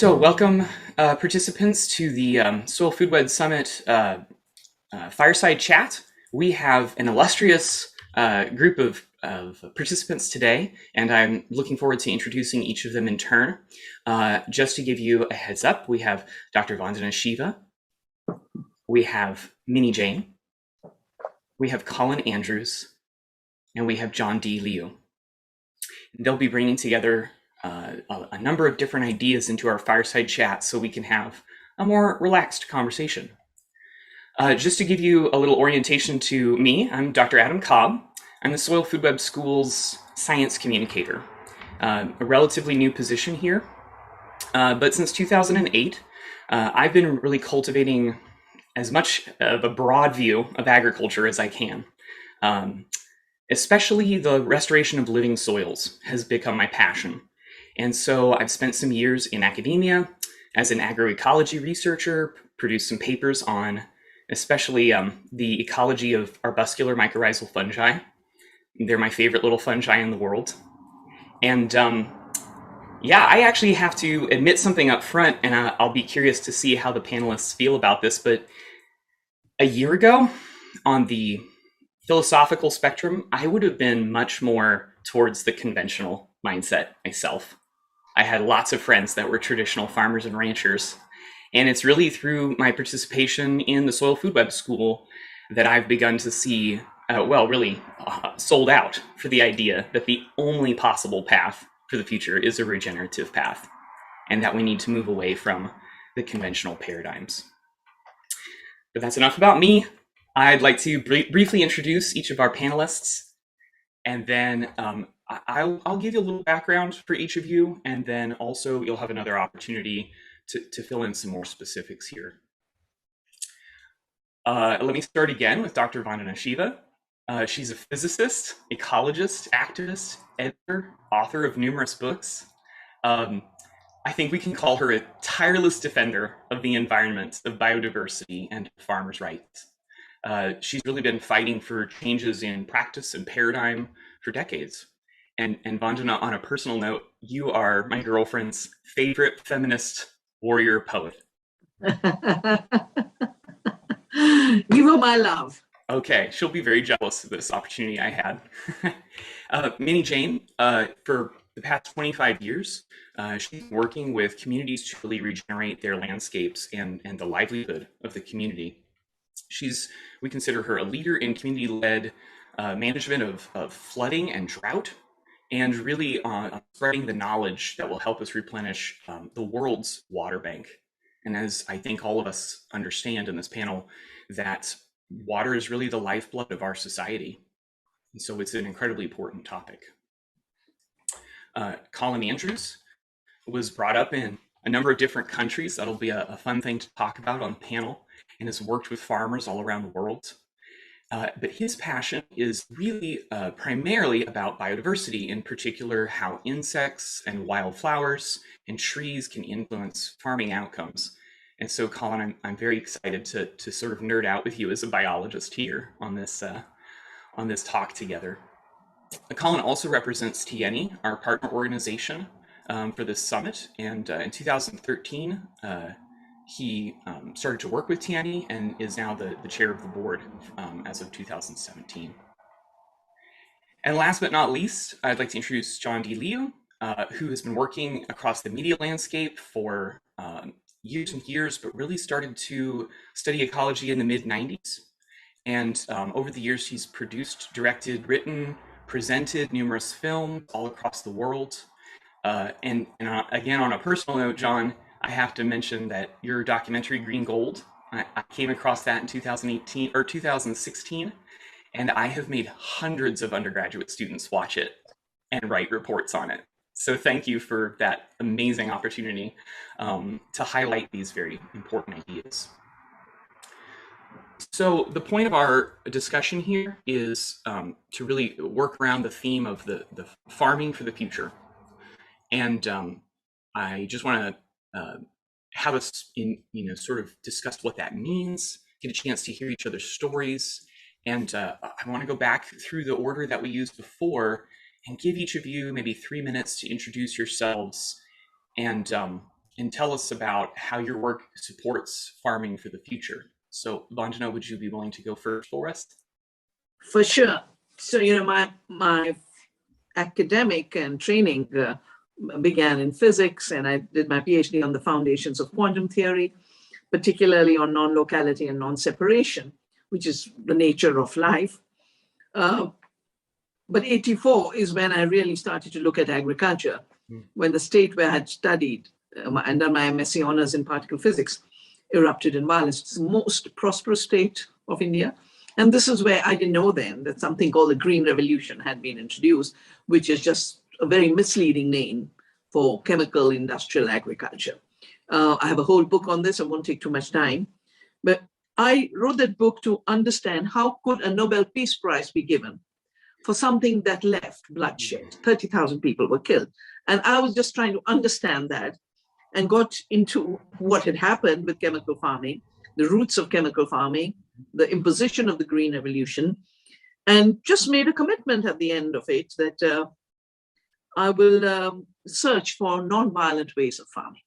So, welcome participants to the Soil Food Web Summit fireside chat. We have an illustrious group of participants today, and I'm looking forward to introducing each of them in turn. Just to give you a heads up, we have Dr. Vandana Shiva, we have Minni Jain, we have Colin Andrews, and we have John D. Liu. They'll be bringing together a number of different ideas into our fireside chat so we can have a more relaxed conversation. Just to give you a little orientation to me, I'm Dr. Adam Cobb. I'm the Soil Food Web School's science communicator, a relatively new position here. But since 2008, I've been really cultivating as much of a broad view of agriculture as I can. Especially the restoration of living soils has become my passion. And so I've spent some years in academia as an agroecology researcher, produced some papers on especially the ecology of arbuscular mycorrhizal fungi. They're my favorite little fungi in the world. And yeah, I actually have to admit something up front, and I'll be curious to see how the panelists feel about this. But a year ago, on the philosophical spectrum, I would have been much more towards the conventional mindset myself. I had lots of friends that were traditional farmers and ranchers. And it's really through my participation in the Soil Food Web School that I've begun to see, sold out for the idea that the only possible path for the future is a regenerative path, and that we need to move away from the conventional paradigms. But that's enough about me. I'd like to briefly introduce each of our panelists, and then I'll give you a little background for each of you, and then also you'll have another opportunity to fill in some more specifics here. Let me start again with Dr. Vandana Shiva. She's a physicist, ecologist, activist, editor, author of numerous books. I think we can call her a tireless defender of the environment, of biodiversity, and farmers' rights. She's really been fighting for changes in practice and paradigm for decades. And Vandana, on a personal note, you are my girlfriend's favorite feminist warrior poet. You are my love. Okay, she'll be very jealous of this opportunity I had. Minni Jain, for the past 25 years, she's working with communities to really regenerate their landscapes and the livelihood of the community. We consider her a leader in community-led management of flooding and drought, and really spreading the knowledge that will help us replenish the world's water bank. And as I think all of us understand in this panel, that water is really the lifeblood of our society. And so it's an incredibly important topic. Colin Andrews was brought up in a number of different countries. That'll be a fun thing to talk about on the panel, and has worked with farmers all around the world. But his passion is really primarily about biodiversity, in particular how insects and wildflowers and trees can influence farming outcomes. And so, Colin, I'm very excited to sort of nerd out with you as a biologist here on this talk together. Colin also represents TNE, our partner organization for this summit, and in 2013, he started to work with TNE and is now the chair of the board as of 2017. And last but not least, I'd like to introduce John D. Liu, who has been working across the media landscape for years and years, but really started to study ecology in the mid-90s. And over the years, he's produced, directed, written, presented numerous films all across the world. And again, on a personal note, John, I have to mention that your documentary Green Gold, I came across that in 2018 or 2016, and I have made hundreds of undergraduate students watch it and write reports on it. So thank you for that amazing opportunity to highlight these very important ideas. So the point of our discussion here is to really work around the theme of the farming for the future. And I just want to have us sort of discuss what that means, get a chance to hear each other's stories. And I want to go back through the order that we used before and give each of you maybe 3 minutes to introduce yourselves and and tell us about how your work supports farming for the future. So, Vandana, would you be willing to go first for us? For sure. So, my academic and training began in physics, and I did my PhD on the foundations of quantum theory, particularly on non-locality and non-separation, which is the nature of life. But 84 is when I really started to look at agriculture, when the state where I had studied and done my MSc honors in particle physics erupted in violence. It's the most prosperous state of India. And this is where I didn't know then that something called the Green Revolution had been introduced, which is just a very misleading name for chemical industrial agriculture. I have a whole book on this. I won't take too much time. But I wrote that book to understand how could a Nobel Peace Prize be given for something that left bloodshed. 30,000 people were killed. And I was just trying to understand that and got into what had happened with chemical farming, the roots of chemical farming, the imposition of the Green Revolution, and just made a commitment at the end of it that I will search for non-violent ways of farming.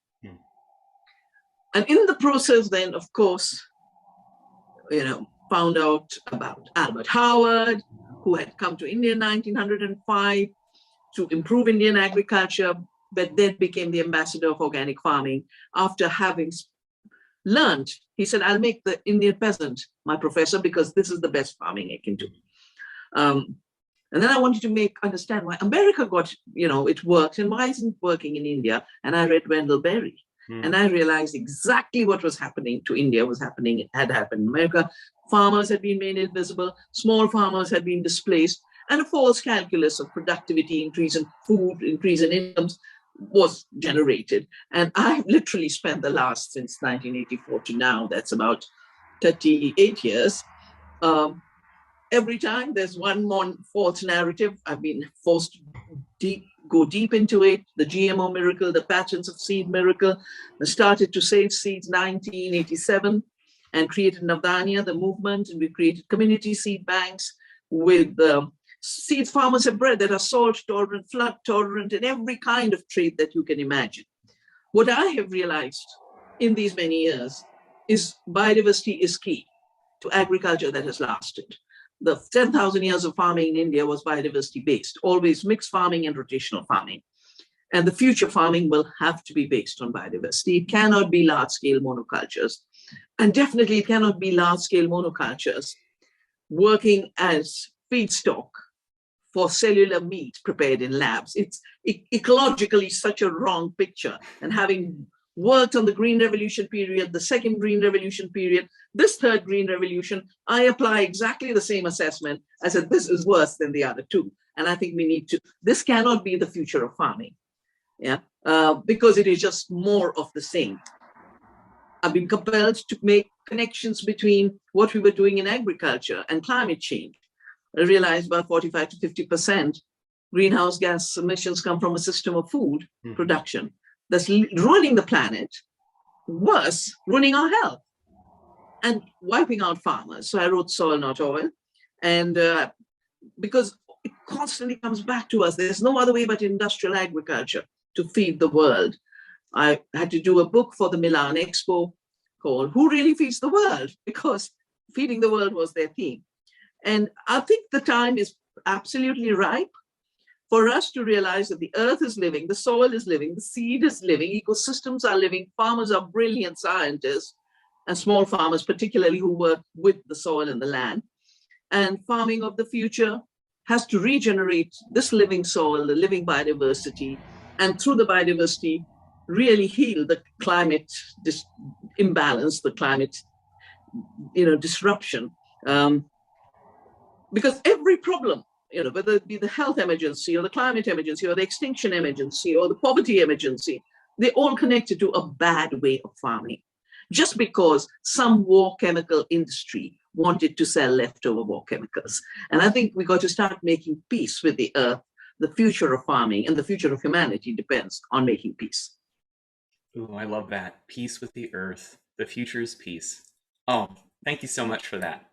And in the process then, of course, found out about Albert Howard, who had come to India in 1905 to improve Indian agriculture, but then became the ambassador of organic farming after having learned. He said, I'll make the Indian peasant my professor because this is the best farming I can do. And then I wanted to understand why America got, it worked and why isn't it working in India? And I read Wendell Berry. And I realized exactly what was happening to India had happened in America. Farmers had been made invisible, small farmers had been displaced, and a false calculus of productivity, increase in food, increase in incomes was generated. And I've literally spent the last, since 1984 to now, that's about 38 years, every time there's one more false narrative, I've been forced to go deep into it. The GMO miracle, the patents of seed miracle. I started to save seeds 1987 and created Navdanya, the movement, and we created community seed banks with seeds farmers have bred that are salt tolerant, flood tolerant, and every kind of trait that you can imagine. What I have realized in these many years is biodiversity is key to agriculture that has lasted. The 10,000 years of farming in India was biodiversity based, always mixed farming and rotational farming. And the future farming will have to be based on biodiversity. It cannot be large scale monocultures. And definitely it cannot be large scale monocultures working as feedstock for cellular meat prepared in labs. It's ecologically such a wrong picture. And having worked on the Green Revolution period, the second Green Revolution period, this third Green Revolution, I apply exactly the same assessment. I said, this is worse than the other two. And I think we need to, this cannot be the future of farming, because it is just more of the same. I've been compelled to make connections between what we were doing in agriculture and climate change. I realized about 45 to 50% greenhouse gas emissions come from a system of food production that's ruining the planet, worse, ruining our health and wiping out farmers. So I wrote Soil Not Oil. And because it constantly comes back to us, there's no other way but industrial agriculture to feed the world. I had to do a book for the Milan Expo called Who Really Feeds the World? Because feeding the world was their theme. And I think the time is absolutely ripe for us to realize that the earth is living, the soil is living, the seed is living, ecosystems are living, farmers are brilliant scientists, and small farmers particularly who work with the soil and the land. And farming of the future has to regenerate this living soil, the living biodiversity, and through the biodiversity, really heal the climate imbalance, the climate disruption. Because every problem, whether it be the health emergency or the climate emergency or the extinction emergency or the poverty emergency, they're all connected to a bad way of farming. Just because some war chemical industry wanted to sell leftover war chemicals. And I think we got to start making peace with the earth. The future of farming and the future of humanity depends on making peace. Ooh, I love that. Peace with the earth. The future is peace. Oh, thank you so much for that.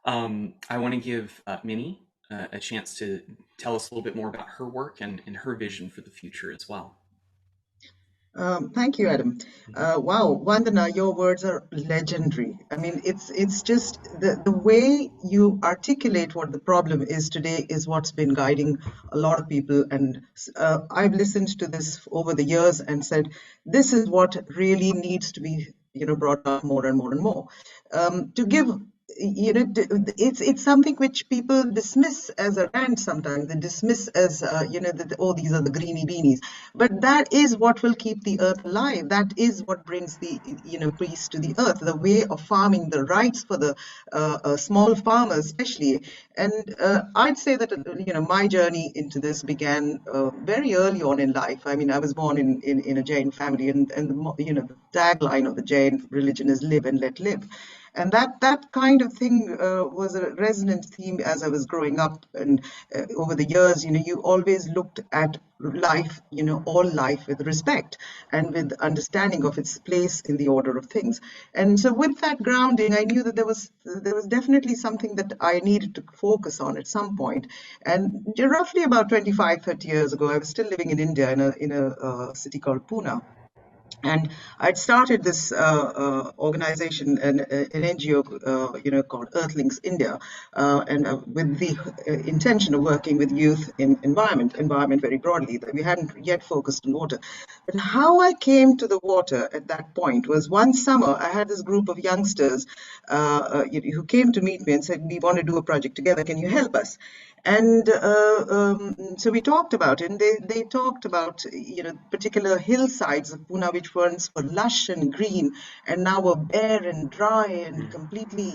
I want to give Minni a chance to tell us a little bit more about her work and her vision for the future as well. Thank you, Adam. Wow, Vandana, your words are legendary. I mean, it's just the way you articulate what the problem is today is what's been guiding a lot of people. And I've listened to this over the years and said, this is what really needs to be, brought up more and more and more. To give it's something which people dismiss as a rant sometimes. They dismiss as oh, these are the greeny beanies, but that is what will keep the earth alive. That is what brings the peace to the earth, the way of farming, the rights for the small farmers especially. And I'd say that my journey into this began very early on in life. I mean, I was born in a Jain family, and the tagline of the Jain religion is live and let live. And that kind of thing was a resonant theme as I was growing up. And over the years, you always looked at life, all life with respect and with understanding of its place in the order of things. And so with that grounding, I knew that there was definitely something that I needed to focus on at some point. And roughly about 25, 30 years ago, I was still living in India in a city called Pune. And I'd started this organization, an NGO, called Earthlings India, and with the intention of working with youth in environment very broadly. We hadn't yet focused on water. But how I came to the water at that point was one summer, I had this group of youngsters who came to meet me and said, we want to do a project together. Can you help us? And so we talked about it, and they talked about particular hillsides of Pune which once were lush and green, and now were bare and dry and completely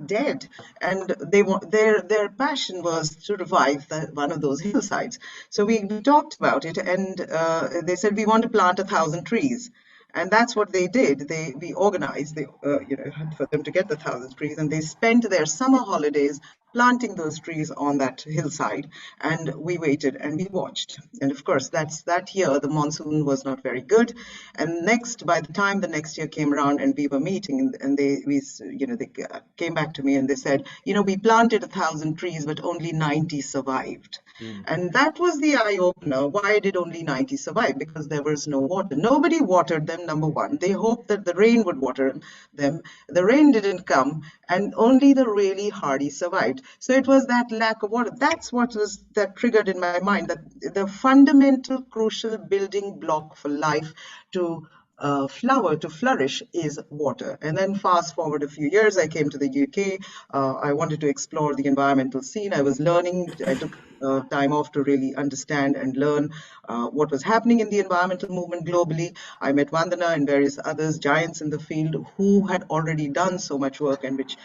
dead. And their passion was to revive one of those hillsides. So we talked about it, and they said we want to plant 1,000 trees. And that's what they did. We organized, for them to get the 1,000 trees, and they spent their summer holidays planting those trees on that hillside. And we waited and we watched. And of course, that year the monsoon was not very good. And by the time the next year came around and we were meeting, and they came back to me and they said, we planted 1,000 trees, but only 90 survived. And that was the eye opener. Why did only 90 survive? Because there was no water. Nobody watered them, number one. They hoped that the rain would water them. The rain didn't come, and only the really hardy survived. So it was that lack of water. That's what that triggered in my mind, that the fundamental, crucial building block for life to flourish is water. And then fast forward a few years, I came to the UK. I wanted to explore the environmental scene. I was learning. I took time off to really understand and learn what was happening in the environmental movement globally. I met Vandana and various others, giants in the field, who had already done so much work and which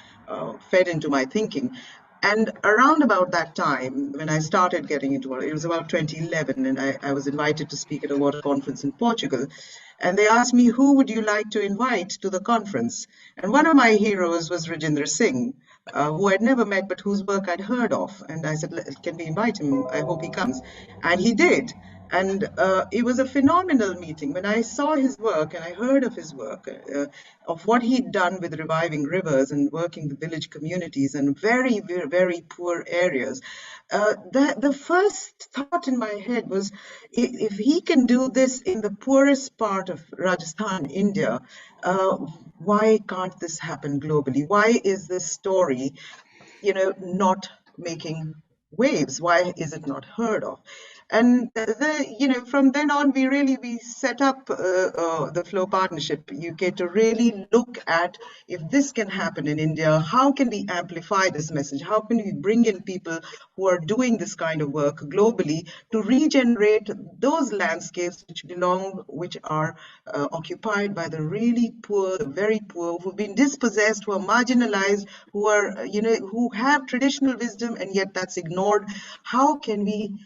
fed into my thinking. And around about that time, when I started getting into it, it was about 2011, and I was invited to speak at a water conference in Portugal. And they asked me, who would you like to invite to the conference? And one of my heroes was Regen Singh, who I'd never met, but whose work I'd heard of. And I said, can we invite him? I hope he comes. And he did. And it was a phenomenal meeting. When I saw his work and I heard of his work, of what he'd done with reviving rivers and working with village communities and very, very, very poor areas, the first thought in my head was, if he can do this in the poorest part of Rajasthan, India, why can't this happen globally? Why is this story, not making waves? Why is it not heard of? And from then on, we set up the Flow Partnership UK to really look at, if this can happen in India, how can we amplify this message? How can we bring in people who are doing this kind of work globally to regenerate those landscapes which are occupied by the really poor, the very poor, who've been dispossessed, who are marginalized, who have traditional wisdom, and yet that's ignored. How can we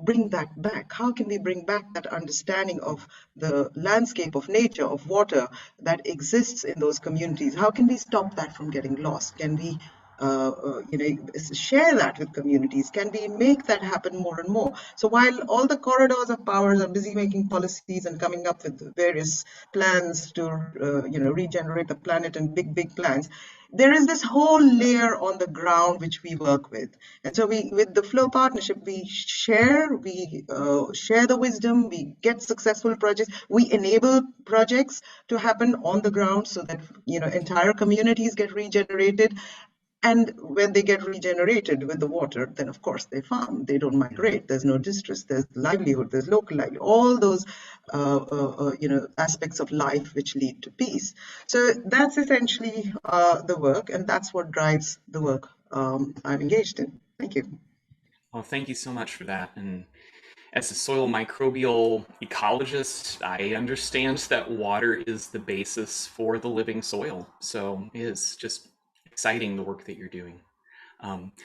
bring that back? How can we bring back that understanding of the landscape of nature, of water that exists in those communities? How can we stop that from getting lost? Can we share that with communities? Can we make that happen more and more? So while all the corridors of powers are busy making policies and coming up with various plans to regenerate the planet and big plans, there is this whole layer on the ground which we work with. And so with the Flow Partnership, we share the wisdom, we get successful projects, we enable projects to happen on the ground so that, entire communities get regenerated. And when they get regenerated with the water, then of course they farm. They don't migrate. There's no distress. There's livelihood. There's local livelihood. All those, aspects of life which lead to peace. So that's essentially the work, and that's what drives the work I'm engaged in. Thank you. Well, thank you so much for that. And as a soil microbial ecologist, I understand that water is the basis for the living soil. So it is just exciting, the work that you're doing.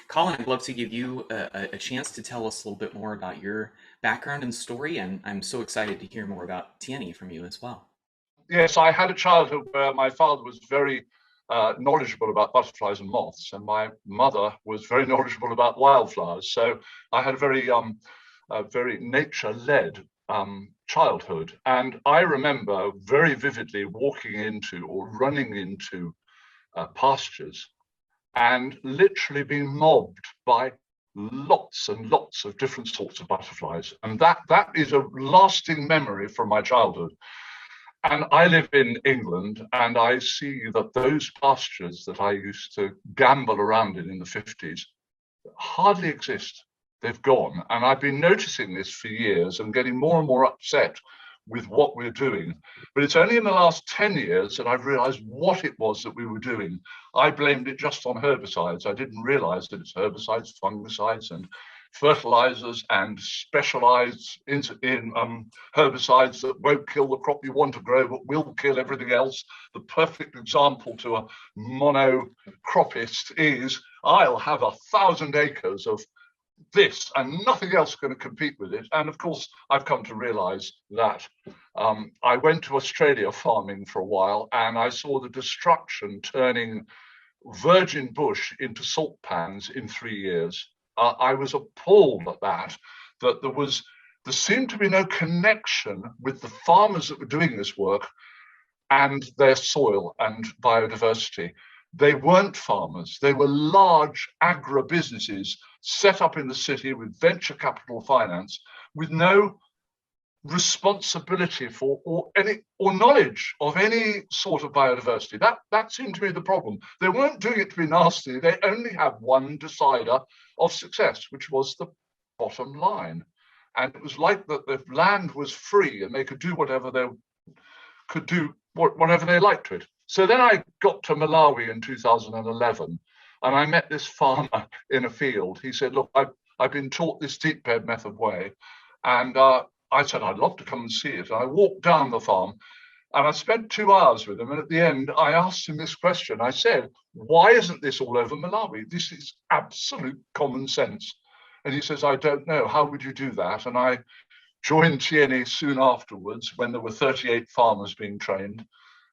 Colin, I'd love to give you a chance to tell us a little bit more about your background and story, and I'm so excited to hear more about Tieni from you as well. Yes, I had a childhood where my father was very knowledgeable about butterflies and moths, and my mother was very knowledgeable about wildflowers. So I had a very nature-led childhood. And I remember very vividly walking into or running into pastures and literally being mobbed by lots and lots of different sorts of butterflies. And that is a lasting memory from my childhood. And I live in England, and I see that those pastures that I used to gamble around in the 50s hardly exist. They've gone. And I've been noticing this for years and getting more and more upset with what we're doing. But it's only in the last 10 years that I've realized what it was that we were doing. I blamed it just on herbicides. I didn't realize that it's herbicides, fungicides, and fertilizers and specialized in herbicides that won't kill the crop you want to grow but will kill everything else. The perfect example to a monocropist is I'll have 1,000 acres of this and nothing else going to compete with it. And of course, I've come to realize that I went to Australia farming for a while, and I saw the destruction turning virgin bush into salt pans in 3 years. I was appalled at that there seemed to be no connection with the farmers that were doing this work and their soil and biodiversity. They weren't farmers. They were large agro-businesses set up in the city with venture capital finance, with no responsibility for or knowledge of any sort of biodiversity. That seemed to be the problem. They weren't doing it to be nasty. They only had one decider of success, which was the bottom line. And it was like that the land was free and they could do whatever they liked to it. So then I got to Malawi in 2011, and I met this farmer in a field. He said, look, I've been taught this deep bed method way. And I said, I'd love to come and see it. And I walked down the farm and I spent 2 hours with him. And at the end, I asked him this question. I said, why isn't this all over Malawi? This is absolute common sense. And he says, I don't know. How would you do that? And I joined Tieni soon afterwards when there were 38 farmers being trained.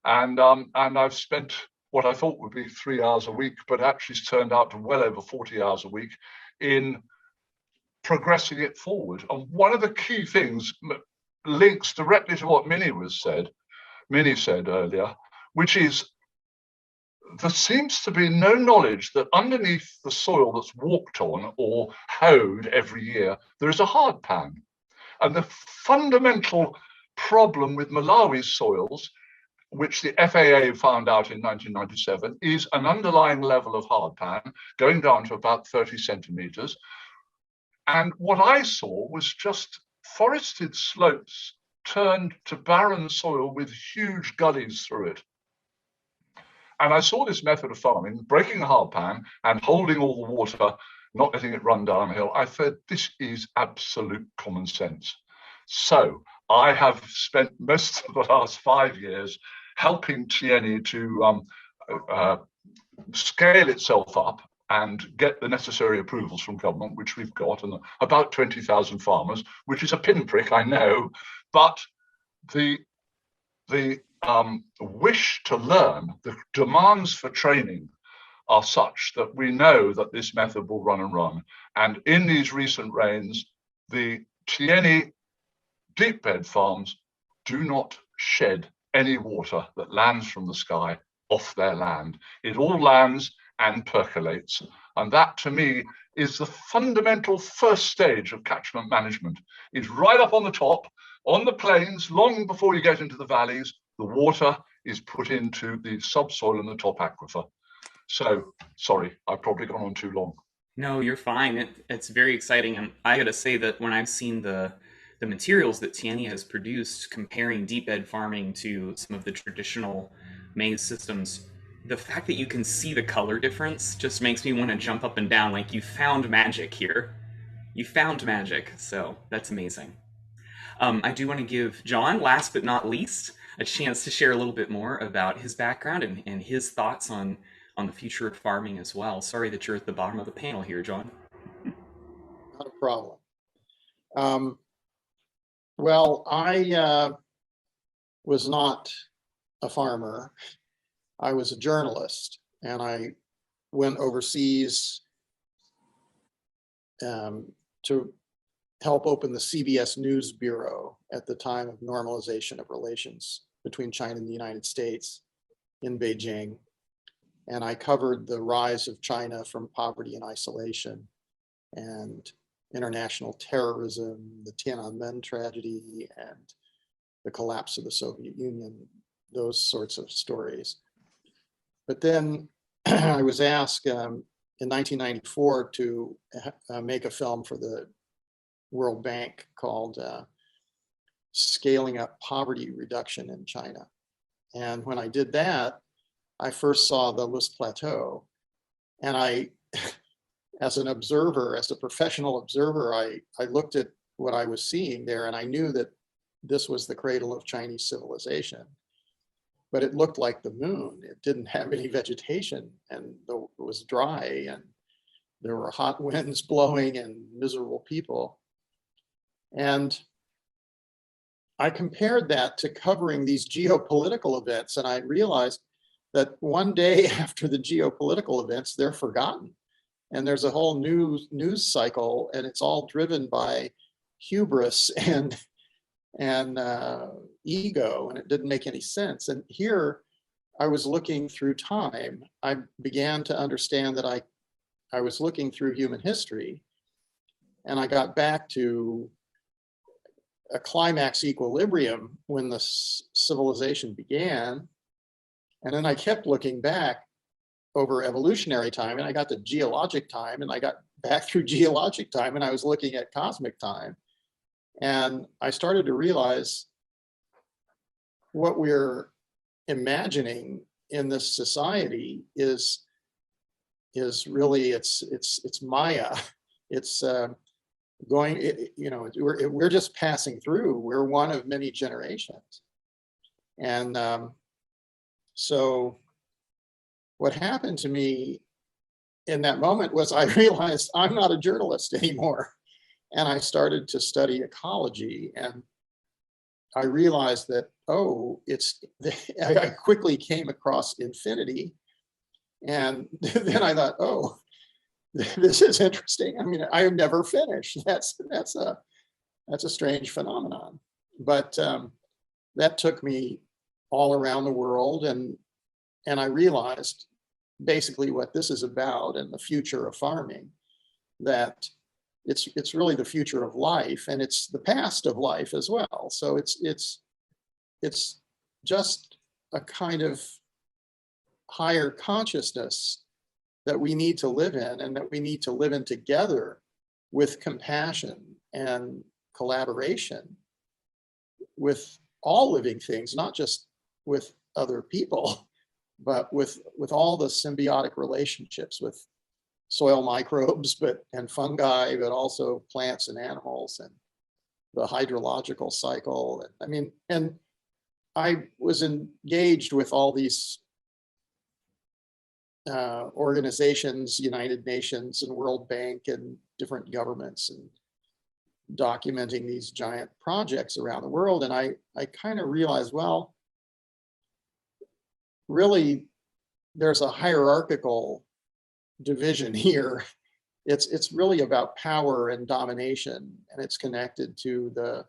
And I've spent what I thought would be 3 hours a week, but actually it's turned out to well over 40 hours a week in progressing it forward. And one of the key things links directly to what Minni said earlier, which is there seems to be no knowledge that underneath the soil that's walked on or hoed every year, there is a hard pan. And the fundamental problem with Malawi's soils, which the FAA found out in 1997, is an underlying level of hard pan going down to about 30 centimeters. And what I saw was just forested slopes turned to barren soil with huge gullies through it. And I saw this method of farming, breaking a hard pan and holding all the water, not letting it run downhill. I thought, this is absolute common sense. So I have spent most of the last 5 years helping Tieni to scale itself up and get the necessary approvals from government, which we've got, and about 20,000 farmers, which is a pinprick, I know, but the wish to learn, the demands for training are such that we know that this method will run and run. And in these recent rains, the Tieni deep bed farms do not shed any water that lands from the sky off their land. It all lands and percolates. And that, to me, is the fundamental first stage of catchment management, is right up on the top, on the plains, long before you get into the valleys, the water is put into the subsoil and the top aquifer. So, sorry, I've probably gone on too long. No, you're fine. It's very exciting. And I got to say that when I've seen the materials that Tierney has produced, comparing deep bed farming to some of the traditional maize systems, the fact that you can see the color difference just makes me want to jump up and down. Like, you found magic here. You found magic. So that's amazing. I do want to give John, last but not least, a chance to share a little bit more about his background and his thoughts on the future of farming as well. Sorry that you're at the bottom of the panel here, John. Not a problem. Well, I was not a farmer. I was a journalist, and I went overseas to help open the CBS News Bureau at the time of normalization of relations between China and the United States in Beijing. And I covered the rise of China from poverty and isolation and international terrorism, the Tiananmen tragedy, and the collapse of the Soviet Union, those sorts of stories. But then I was asked in 1994 to make a film for the World Bank called Scaling Up Poverty Reduction in China. And when I did that, I first saw the Loess Plateau. And I, as an observer, as a professional observer, I looked at what I was seeing there, and I knew that this was the cradle of Chinese civilization. But it looked like the moon. It didn't have any vegetation, and it was dry, and there were hot winds blowing and miserable people. And I compared that to covering these geopolitical events, and I realized that one day after the geopolitical events, they're forgotten. And there's a whole new news cycle, and it's all driven by hubris and ego, and it didn't make any sense. And here I was looking through time. I began to understand that I was looking through human history, and I got back to a climax equilibrium when the civilization began. And then I kept looking back over evolutionary time, and I got to geologic time, and I got back through geologic time, and I was looking at cosmic time. And I started to realize what we're imagining in this society is really, it's Maya. It's we're just passing through. We're one of many generations. And so what happened to me in that moment was I realized I'm not a journalist anymore. And I started to study ecology, and I realized that, I quickly came across infinity. And then I thought, oh, this is interesting. I mean, I have never finished. That's a strange phenomenon. But that took me all around the world, and I realized basically what this is about and the future of farming, that it's really the future of life, and it's the past of life as well. So it's just a kind of higher consciousness that we need to live in, and that we need to live in together with compassion and collaboration with all living things, not just with other people, but with all the symbiotic relationships with soil microbes and fungi, but also plants and animals, and the hydrological cycle. I mean, and I was engaged with all these organizations, United Nations and World Bank and different governments, and documenting these giant projects around the world. And I kind of realized, well, really, there's a hierarchical division here. It's really about power and domination, and it's connected to the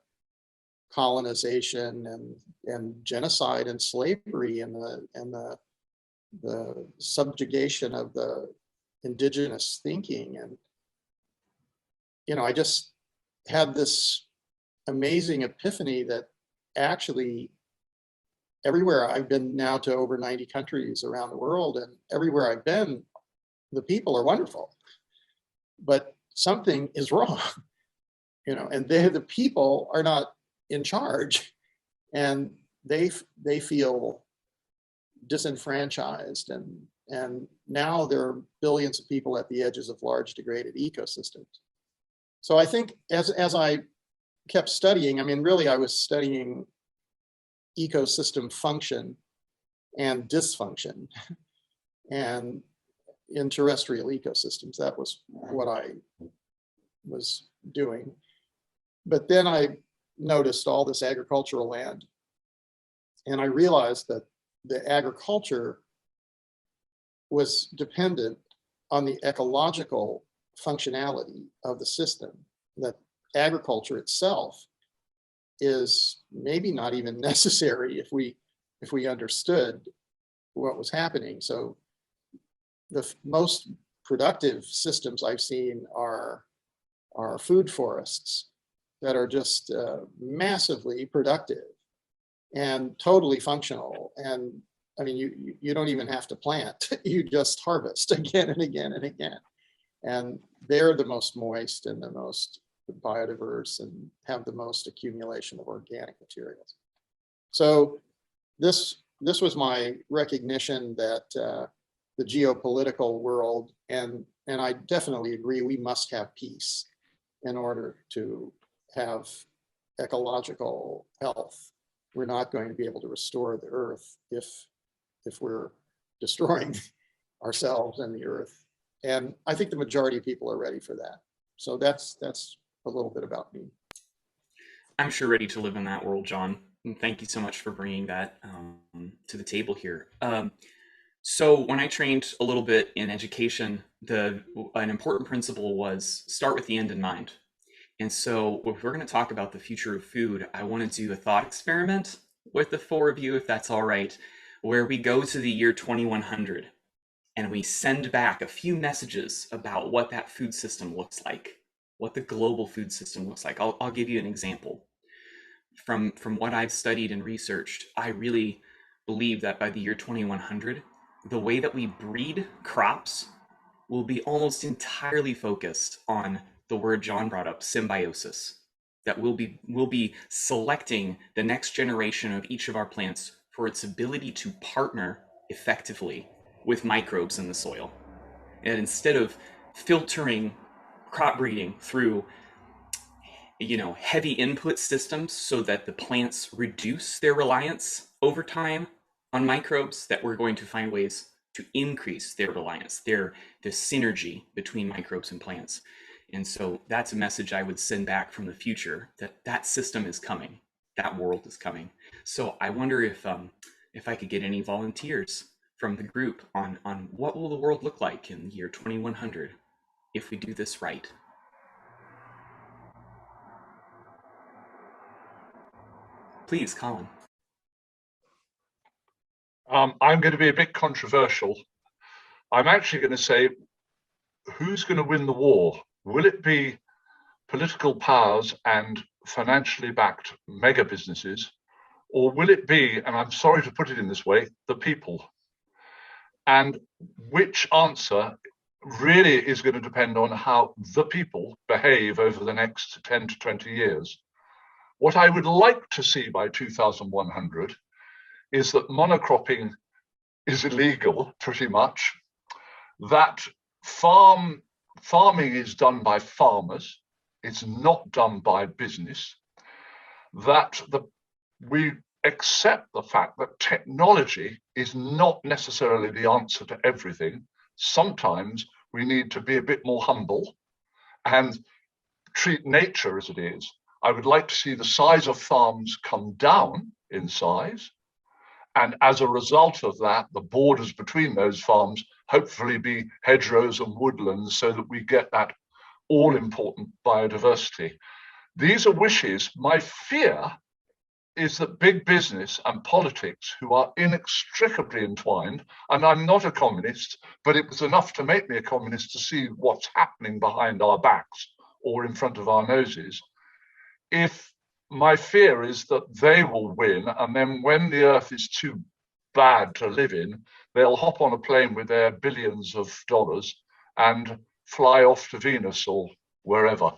colonization and genocide and slavery and the the subjugation of the indigenous thinking. And, you know, I just had this amazing epiphany that actually everywhere I've been now to over 90 countries around the world, and everywhere I've been, the people are wonderful, but something is wrong, you know, and the people are not in charge, and they feel disenfranchised, and now there are billions of people at the edges of large degraded ecosystems. So I think as I kept studying, I mean, really I was studying ecosystem function and dysfunction, and in terrestrial ecosystems, that was what I was doing. But then I noticed all this agricultural land, and I realized that the agriculture was dependent on the ecological functionality of the system, that agriculture itself is maybe not even necessary if we understood what was happening. So the most productive systems I've seen are food forests that are just massively productive and totally functional. And I mean, you don't even have to plant, you just harvest again and again and again. And they're the most moist and the most biodiverse and have the most accumulation of organic materials. So this was my recognition that the geopolitical world, and I definitely agree, we must have peace in order to have ecological health. We're not going to be able to restore the earth if we're destroying ourselves and the earth. And I think the majority of people are ready for that. So that's a little bit about me. I'm sure ready to live in that world, John. And thank you so much for bringing that to the table here. So when I trained a little bit in education, an important principle was start with the end in mind. And so if we're going to talk about the future of food, I want to do a thought experiment with the four of you, if that's all right, where we go to the year 2100 and we send back a few messages about what that food system looks like, what the global food system looks like. I'll give you an example. From what I've studied and researched, I really believe that by the year 2100, the way that we breed crops will be almost entirely focused on the word John brought up, symbiosis. That we'll be selecting the next generation of each of our plants for its ability to partner effectively with microbes in the soil. And instead of filtering crop breeding through heavy input systems so that the plants reduce their reliance over time on microbes, that we're going to find ways to increase their reliance, the synergy between microbes and plants. And so that's a message I would send back from the future, that system is coming, that world is coming. So I wonder if I could get any volunteers from the group on what will the world look like in the year 2100 if we do this right. Please, Colin. I'm going to be a bit controversial. I'm actually going to say, who's going to win the war? Will it be political powers and financially backed mega businesses, or will it be, and I'm sorry to put it in this way, the people? And which answer really is going to depend on how the people behave over the next 10 to 20 years. What I would like to see by 2100 is that monocropping is illegal, pretty much, that farming is done by farmers, it's not done by business, that we accept the fact that technology is not necessarily the answer to everything. Sometimes we need to be a bit more humble and treat nature as it is. I would like to see the size of farms come down in size. And as a result of that, the borders between those farms hopefully be hedgerows and woodlands so that we get that all-important biodiversity. These are wishes. My fear is that big business and politics, who are inextricably entwined, and I'm not a communist, but it was enough to make me a communist to see what's happening behind our backs or in front of our noses. If my fear is that they will win, and then when the earth is too bad to live in, they'll hop on a plane with their billions of dollars and fly off to Venus or wherever.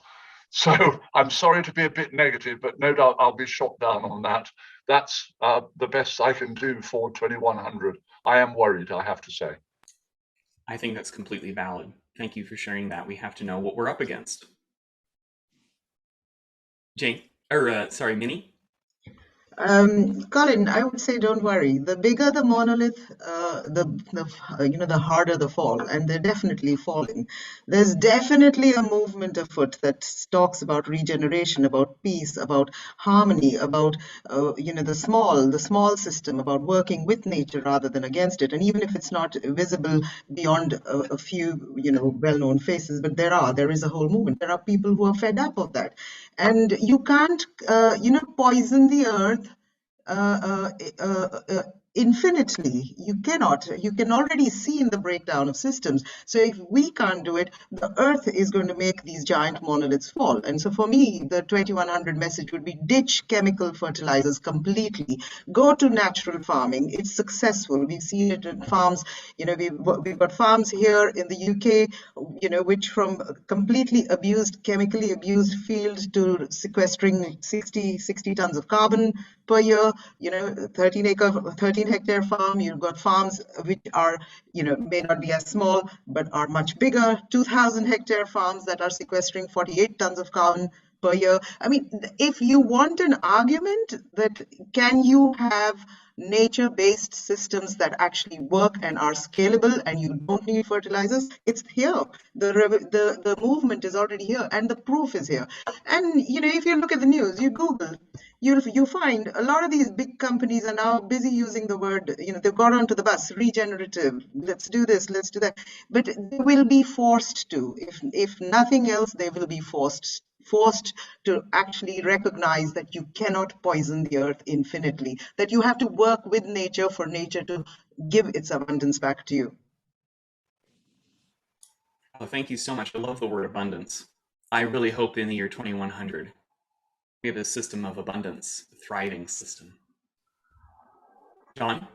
So I'm sorry to be a bit negative, but no doubt I'll be shot down on that. That's the best I can do for 2100. I am worried, I have to say. I think that's completely valid. Thank you for sharing that. We have to know what we're up against. Jane, or sorry, Minnie? Colin, I would say don't worry. The bigger the monolith, the harder the fall, and they're definitely falling. There's definitely a movement afoot that talks about regeneration, about peace, about harmony, about the small system, about working with nature rather than against it. And even if it's not visible beyond a few well-known faces, but there is a whole movement. There are people who are fed up of that, and you can't poison the earth infinitely. You cannot. You can already see in the breakdown of systems. So if we can't do it, the earth is going to make these giant monoliths fall. And so for me, the 2100 message would be ditch chemical fertilizers completely. Go to natural farming. It's successful. We've seen it in farms. We've got farms here in the UK, which from completely chemically abused field to sequestering 60 tons of carbon per year, 13 hectare farm. You've got farms which are, may not be as small, but are much bigger, 2,000 hectare farms that are sequestering 48 tons of carbon per year. I mean, if you want an argument that can you have nature-based systems that actually work and are scalable and you don't need fertilizers, it's here. The movement is already here and the proof is here. And, if you look at the news, you Google, you find a lot of these big companies are now busy using the word, they've got onto the bus, regenerative, let's do this, let's do that. But they will be forced to. If nothing else, they will be forced to actually recognize that you cannot poison the earth infinitely, that you have to work with nature for nature to give its abundance back to you. Oh, thank you so much. I love the word abundance. I really hope in the year 2100, we have a system of abundance, a thriving system. John?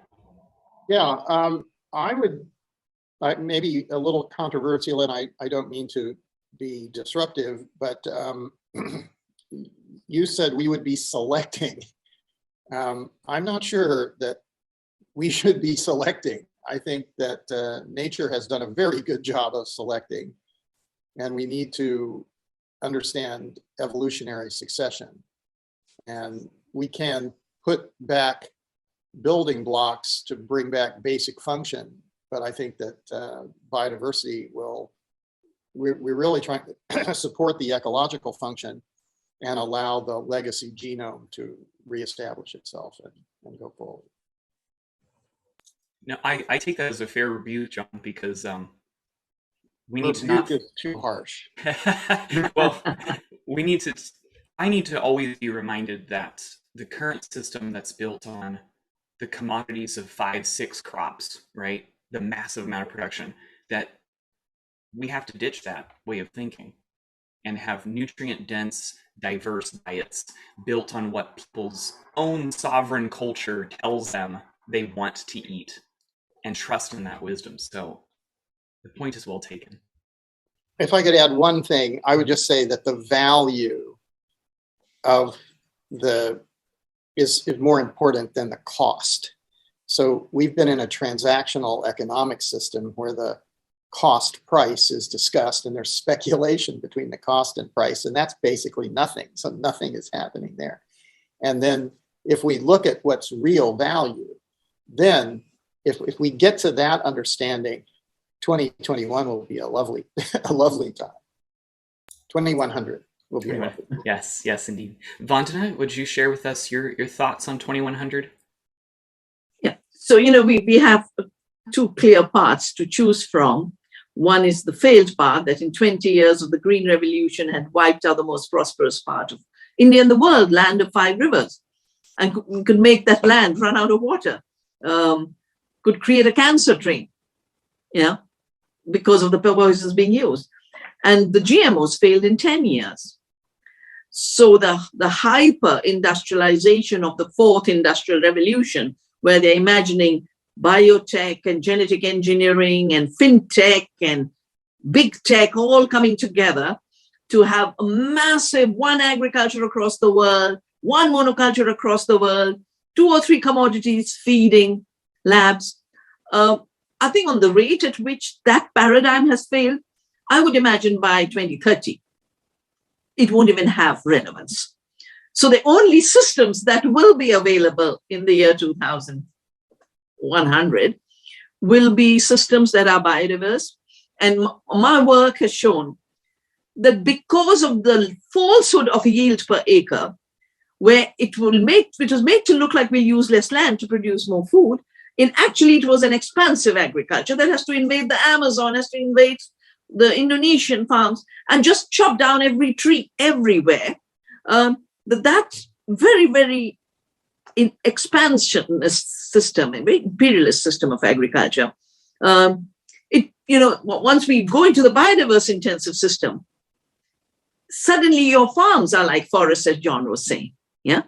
Yeah, I would, maybe a little controversial, and I don't mean to be disruptive, but you said we would be selecting. I'm not sure that we should be selecting. I think that nature has done a very good job of selecting, and we need to understand evolutionary succession. And we can put back building blocks to bring back basic function, but I think that biodiversity we're really trying to support the ecological function and allow the legacy genome to reestablish itself and go forward. No, I take that as a fair rebuke, John, because we need to not. Rebuke is too harsh. Well, I need to always be reminded that the current system that's built on the commodities of 5-6 crops, right? The massive amount of production, that we have to ditch that way of thinking and have nutrient-dense, diverse diets built on what people's own sovereign culture tells them they want to eat, and trust in that wisdom. So the point is well taken. If I could add one thing, I would just say that the value of is more important than the cost. So we've been in a transactional economic system where the cost price is discussed and there's speculation between the cost and price, and that's basically nothing. So nothing is happening there. And then if we look at what's real value, then if we get to that understanding, 2021 will be a lovely time. 2100 will be a lovely time. Yes, indeed. Vandana, would you share with us your thoughts on 2100? Yeah. So, we have two clear paths to choose from. One is the failed path that in 20 years of the Green Revolution had wiped out the most prosperous part of India and the world, land of 5 rivers. and could make that land run out of water, could create a cancer train, because of the poisons being used. And the GMOs failed in 10 years. So the hyper industrialization of the fourth industrial revolution, where they're imagining biotech and genetic engineering and fintech and big tech all coming together to have a massive one agriculture across the world, one monoculture across the world, 2 or 3 commodities feeding labs. I think on the rate at which that paradigm has failed, I would imagine by 2030, it won't even have relevance. So the only systems that will be available in the year 2100 will be systems that are biodiverse. And my work has shown that because of the falsehood of yield per acre, where it was made to look like we use less land to produce more food, actually it was an expansive agriculture that has to invade the Amazon, has to invade the Indonesian farms and just chop down every tree everywhere. That very, very expansionist system, a very imperialist system of agriculture, once we go into the biodiverse intensive system, suddenly your farms are like forests, as John was saying. Yeah.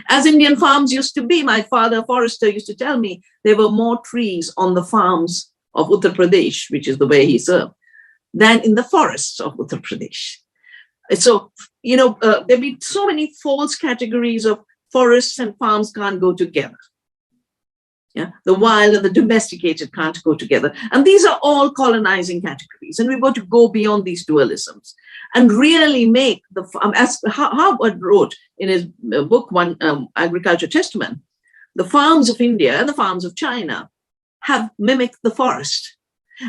As Indian farms used to be, my father, forester, used to tell me there were more trees on the farms of Uttar Pradesh, which is the way he served, than in the forests of Uttar Pradesh. So, there've been so many false categories of forests and farms can't go together. Yeah, the wild and the domesticated can't go together. And these are all colonizing categories. And we've got to go beyond these dualisms and really make as Harvard wrote in his book, Agriculture Testament, the farms of India and the farms of China have mimicked the forest.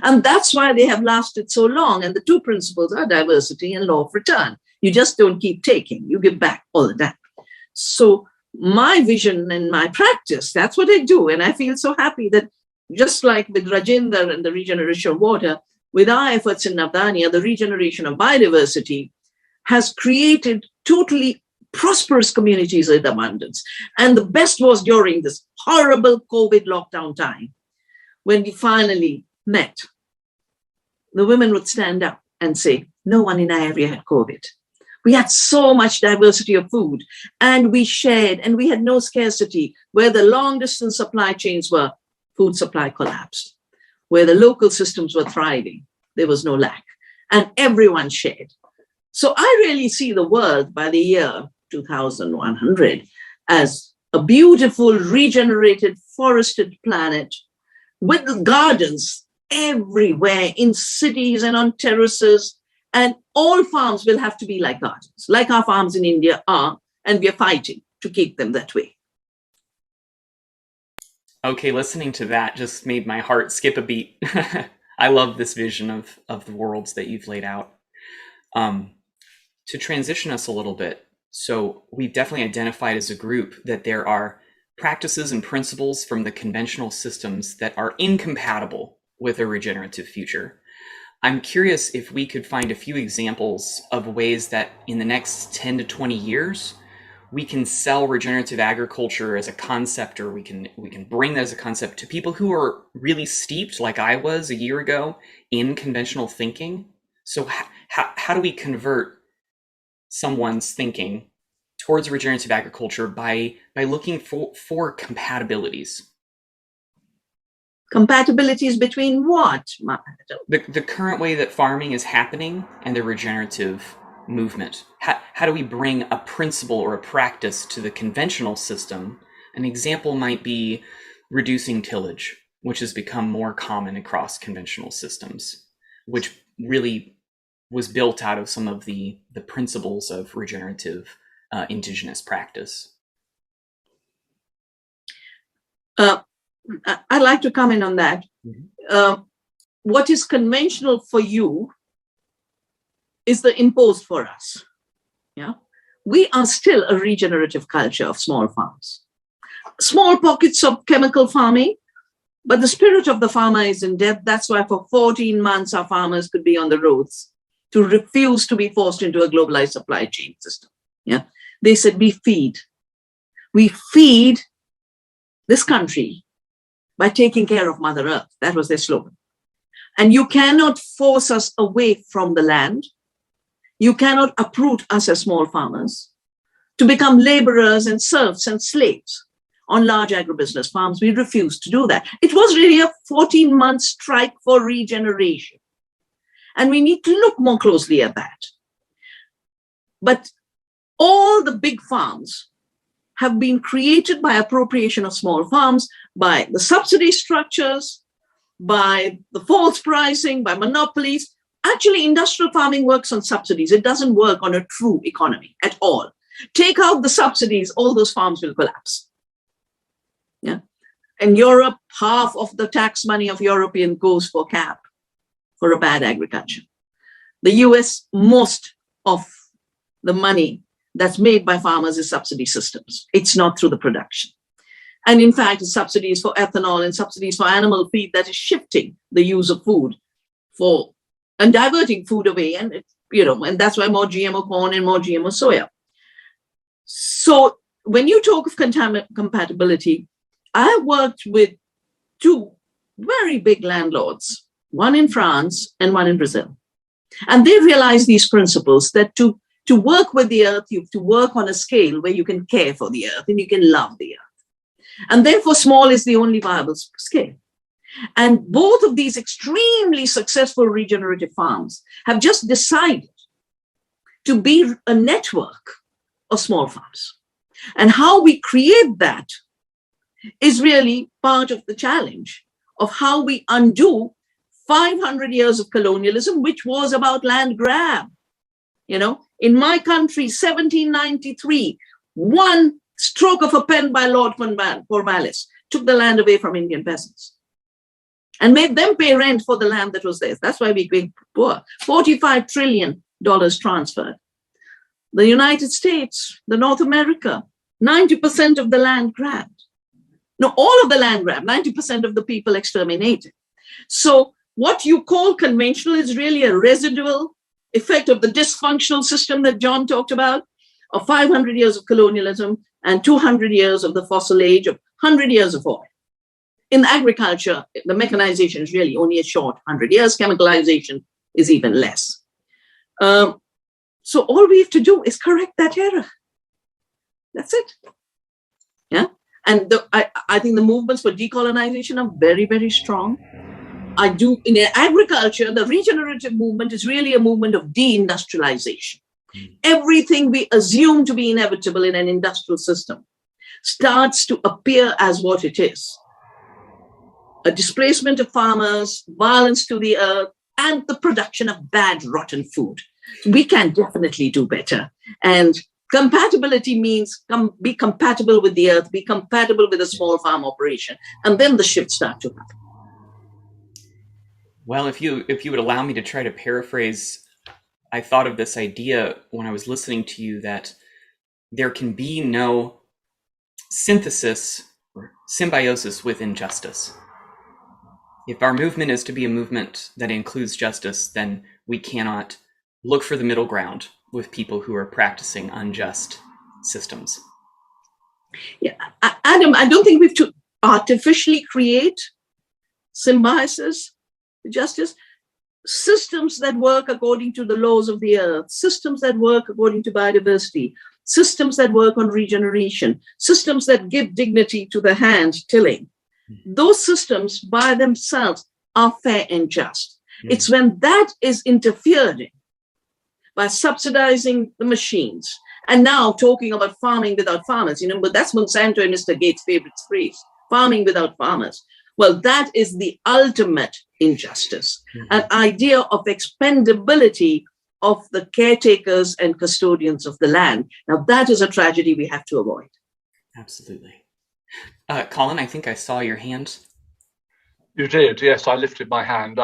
And that's why they have lasted so long. And the 2 principles are diversity and law of return. You just don't keep taking, you give back all the time. So my vision and my practice, that's what I do. And I feel so happy that just like with Rajendra and the regeneration of water, with our efforts in Navdanya, the regeneration of biodiversity has created totally prosperous communities with abundance. And the best was during this horrible COVID lockdown time, when we finally met. The women would stand up and say, no one in our area had COVID. We had so much diversity of food and we shared and we had no scarcity. Where the long distance supply chains were, food supply collapsed. Where the local systems were thriving, there was no lack and everyone shared. So I really see the world by the year 2100 as a beautiful, regenerated, forested planet with gardens everywhere in cities and on terraces. And all farms will have to be like gardens, like our farms in India are, and we are fighting to keep them that way. Okay, listening to that just made my heart skip a beat. I love this vision of the worlds that you've laid out. To transition us a little bit, so we've definitely identified as a group that there are practices and principles from the conventional systems that are incompatible with a regenerative future. I'm curious if we could find a few examples of ways that in the next 10 to 20 years, we can sell regenerative agriculture as a concept, or we can bring that as a concept to people who are really steeped, like I was a year ago, in conventional thinking. So how do we convert someone's thinking towards regenerative agriculture by looking for compatibilities? Compatibilities between what? The current way that farming is happening and the regenerative movement. How do we bring a principle or a practice to the conventional system? An example might be reducing tillage, which has become more common across conventional systems, which really was built out of some of the principles of regenerative indigenous practice. I'd like to comment on that. Mm-hmm. What is conventional for you is the imposed for us. Yeah, we are still a regenerative culture of small farms, small pockets of chemical farming, but the spirit of the farmer is in depth. That's why for 14 months our farmers could be on the roads to refuse to be forced into a globalized supply chain system. Yeah, they said we feed. We feed this country by taking care of Mother Earth. That was their slogan. And you cannot force us away from the land. You cannot uproot us as small farmers to become laborers and serfs and slaves on large agribusiness farms. We refused to do that. It was really a 14-month strike for regeneration. And we need to look more closely at that. But all the big farms have been created by appropriation of small farms, by the subsidy structures, by the false pricing, by monopolies. Actually, industrial farming works on subsidies. It doesn't work on a true economy at all. Take out the subsidies, all those farms will collapse. Yeah. In Europe, half of the tax money of European goes for CAP, for a bad agriculture. The US, most of the money that's made by farmers is subsidy systems. It's not through the production. And in fact, subsidies for ethanol and subsidies for animal feed that is shifting the use of food and diverting food away. And, and that's why more GMO corn and more GMO soya. So when you talk of compatibility, I worked with two very big landlords, one in France and one in Brazil. And they realized these principles that to work with the earth, you have to work on a scale where you can care for the earth and you can love the earth. And therefore, small is the only viable scale. And both of these extremely successful regenerative farms have just decided to be a network of small farms. And how we create that is really part of the challenge of how we undo 500 years of colonialism, which was about land grab. In my country, 1793, one stroke of a pen by Lord Cornwallis took the land away from Indian peasants and made them pay rent for the land that was theirs. That's why we became poor. $45 trillion transferred. The United States, the North America, 90% of the land grabbed. No, all of the land grabbed, 90% of the people exterminated. So what you call conventional is really a residual effect of the dysfunctional system that John talked about, of 500 years of colonialism and 200 years of the fossil age, of 100 years of oil. In agriculture, the mechanization is really only a short 100 years. Chemicalization is even less. So all we have to do is correct that error. That's it. Yeah. And I think the movements for decolonization are very, very strong. In agriculture, the regenerative movement is really a movement of deindustrialization. Everything we assume to be inevitable in an industrial system starts to appear as what it is. A displacement of farmers, violence to the earth, and the production of bad, rotten food. We can definitely do better. And compatibility means be compatible with the earth, be compatible with a small farm operation, and then the shifts start to happen. Well, if you would allow me to try to paraphrase, I thought of this idea when I was listening to you that there can be no synthesis or symbiosis with injustice. If our movement is to be a movement that includes justice, then we cannot look for the middle ground with people who are practicing unjust systems. Yeah, Adam, I don't think we have to artificially create symbiosis, justice. Systems that work according to the laws of the earth, systems that work according to biodiversity, systems that work on regeneration, systems that give dignity to the hand tilling. Those systems by themselves are fair and just. It's when that is interfered in by subsidizing the machines and now talking about farming without farmers, but that's Monsanto and Mr. Gates' favorite phrase, farming without farmers. Well, that is the ultimate injustice, an idea of expendability of the caretakers and custodians of the land. Now, that is a tragedy we have to avoid. Absolutely. Colin, I think I saw your hand. You did, yes, I lifted my hand.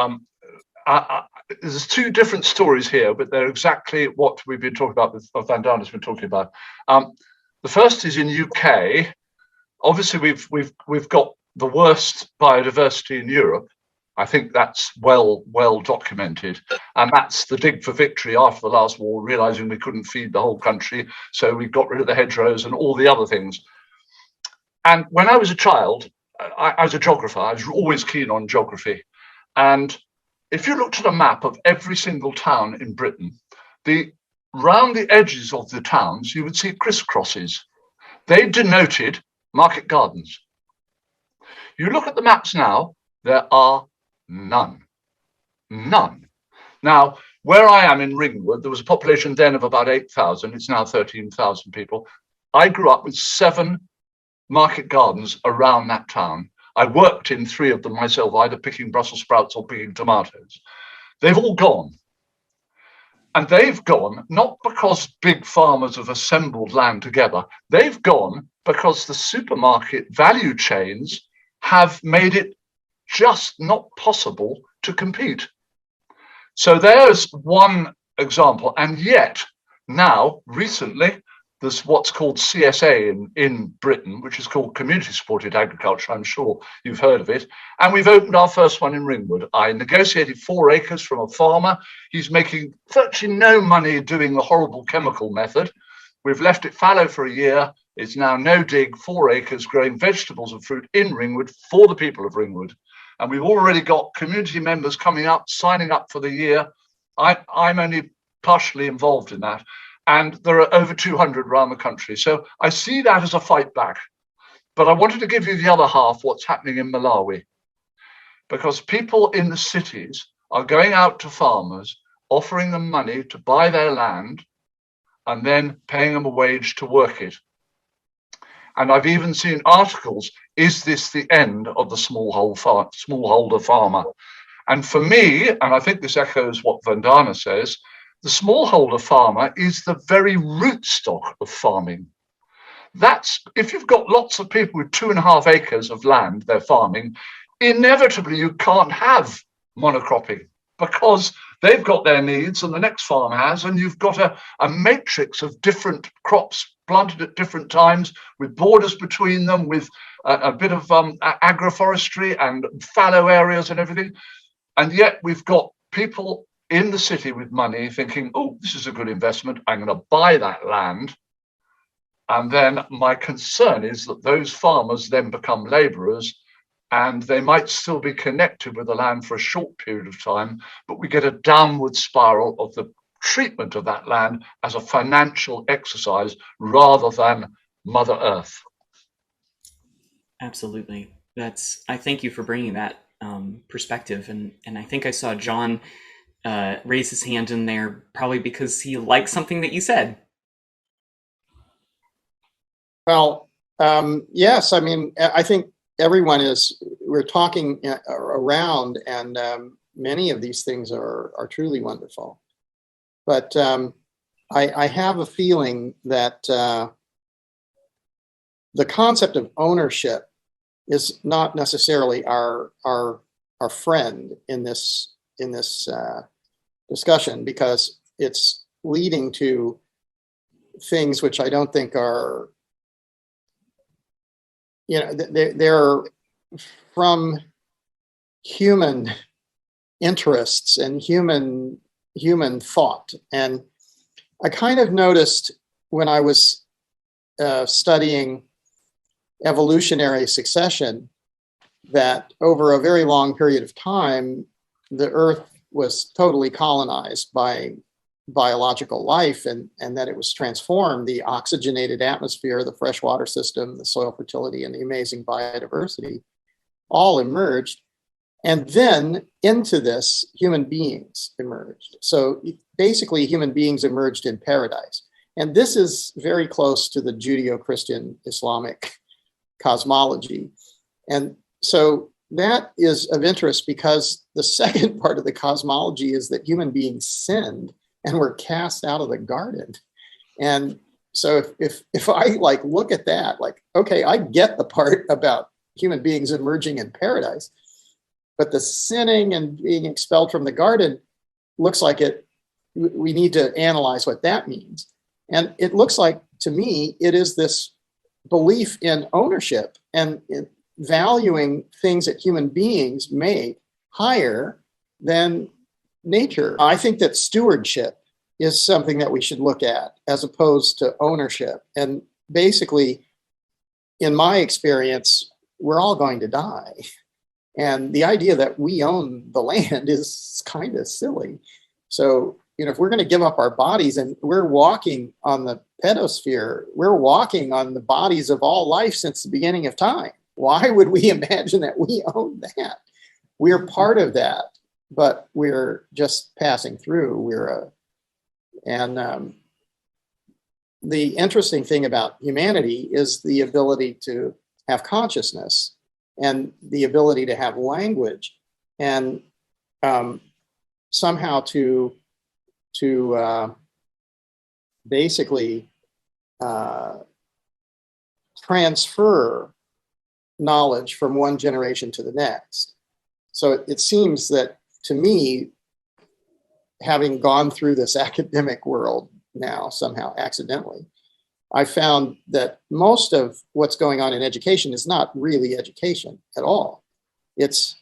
There's two different stories here, but they're exactly what we've been talking about, Vandana's been talking about. The first is in UK. Obviously, we've got the worst biodiversity in Europe. I think that's well documented, and that's the dig for victory after the last war, realizing we couldn't feed the whole country, so we got rid of the hedgerows and all the other things. And when I was a child, I was a geographer. I was always keen on geography. And if you looked at a map of every single town in Britain, round the edges of the towns, you would see crisscrosses. They denoted market gardens. You look at the maps now, there are none. None. Now, where I am in Ringwood, there was a population then of about 8,000. It's now 13,000 people. I grew up with 7 market gardens around that town. I worked in 3 of them myself, either picking Brussels sprouts or picking tomatoes. They've all gone. And they've gone not because big farmers have assembled land together. They've gone because the supermarket value chains have made it just not possible to compete. So there's one example. And yet now, recently, there's what's called CSA in Britain, which is called Community Supported Agriculture. I'm sure you've heard of it. And we've opened our first one in Ringwood. I negotiated 4 acres from a farmer. He's making virtually no money doing the horrible chemical method. We've left it fallow for a year. It's now no dig, 4 acres, growing vegetables and fruit in Ringwood for the people of Ringwood. And we've already got community members coming up, signing up for the year. I'm only partially involved in that. And there are over 200 around the country. So I see that as a fight back. But I wanted to give you the other half, what's happening in Malawi. Because people in the cities are going out to farmers, offering them money to buy their land, and then paying them a wage to work it. And I've even seen articles, is this the end of the smallholder farmer? And for me, and I think this echoes what Vandana says, the smallholder farmer is the very rootstock of farming. That's, if you've got lots of people with 2.5 acres of land they're farming, inevitably you can't have monocropping because they've got their needs and the next farm has, and you've got a matrix of different crops planted at different times with borders between them, with a bit of agroforestry and fallow areas and everything. And yet we've got people in the city with money thinking, oh, this is a good investment, I'm going to buy that land. And then my concern is that those farmers then become labourers, and they might still be connected with the land for a short period of time, but we get a downward spiral of the treatment of that land as a financial exercise rather than Mother Earth. Absolutely. I thank you for bringing that perspective. And I think I saw John raise his hand in there, probably because he liked something that you said. Well, yes, I mean, I think we're talking around, and many of these things are truly wonderful. But I have a feeling that the concept of ownership is not necessarily our friend in this discussion, because it's leading to things which I don't think are, they're from human interests and human thought. And I kind of noticed when I was studying evolutionary succession that over a very long period of time, the Earth was totally colonized by biological life, and that it was transformed. The oxygenated atmosphere, the freshwater system, the soil fertility, and the amazing biodiversity all emerged. And then into this, human beings emerged. So basically, human beings emerged in paradise. And this is very close to the Judeo-Christian Islamic cosmology. And so that is of interest because the second part of the cosmology is that human beings sinned and were cast out of the garden. And so if I look at that, okay, I get the part about human beings emerging in paradise, but the sinning and being expelled from the garden looks like we need to analyze what that means. And it looks like, to me, it is this belief in ownership and in valuing things that human beings make higher than nature. I think that stewardship is something that we should look at as opposed to ownership. And basically, in my experience, we're all going to die. And the idea that we own the land is kind of silly. So, if we're going to give up our bodies, and we're walking on the pedosphere, we're walking on the bodies of all life since the beginning of time. Why would we imagine that we own that? We're part of that, but we're just passing through. The interesting thing about humanity is the ability to have consciousness and the ability to have language, and somehow to basically transfer knowledge from one generation to the next. So it seems that, to me, having gone through this academic world now somehow accidentally, I found that most of what's going on in education is not really education at all. It's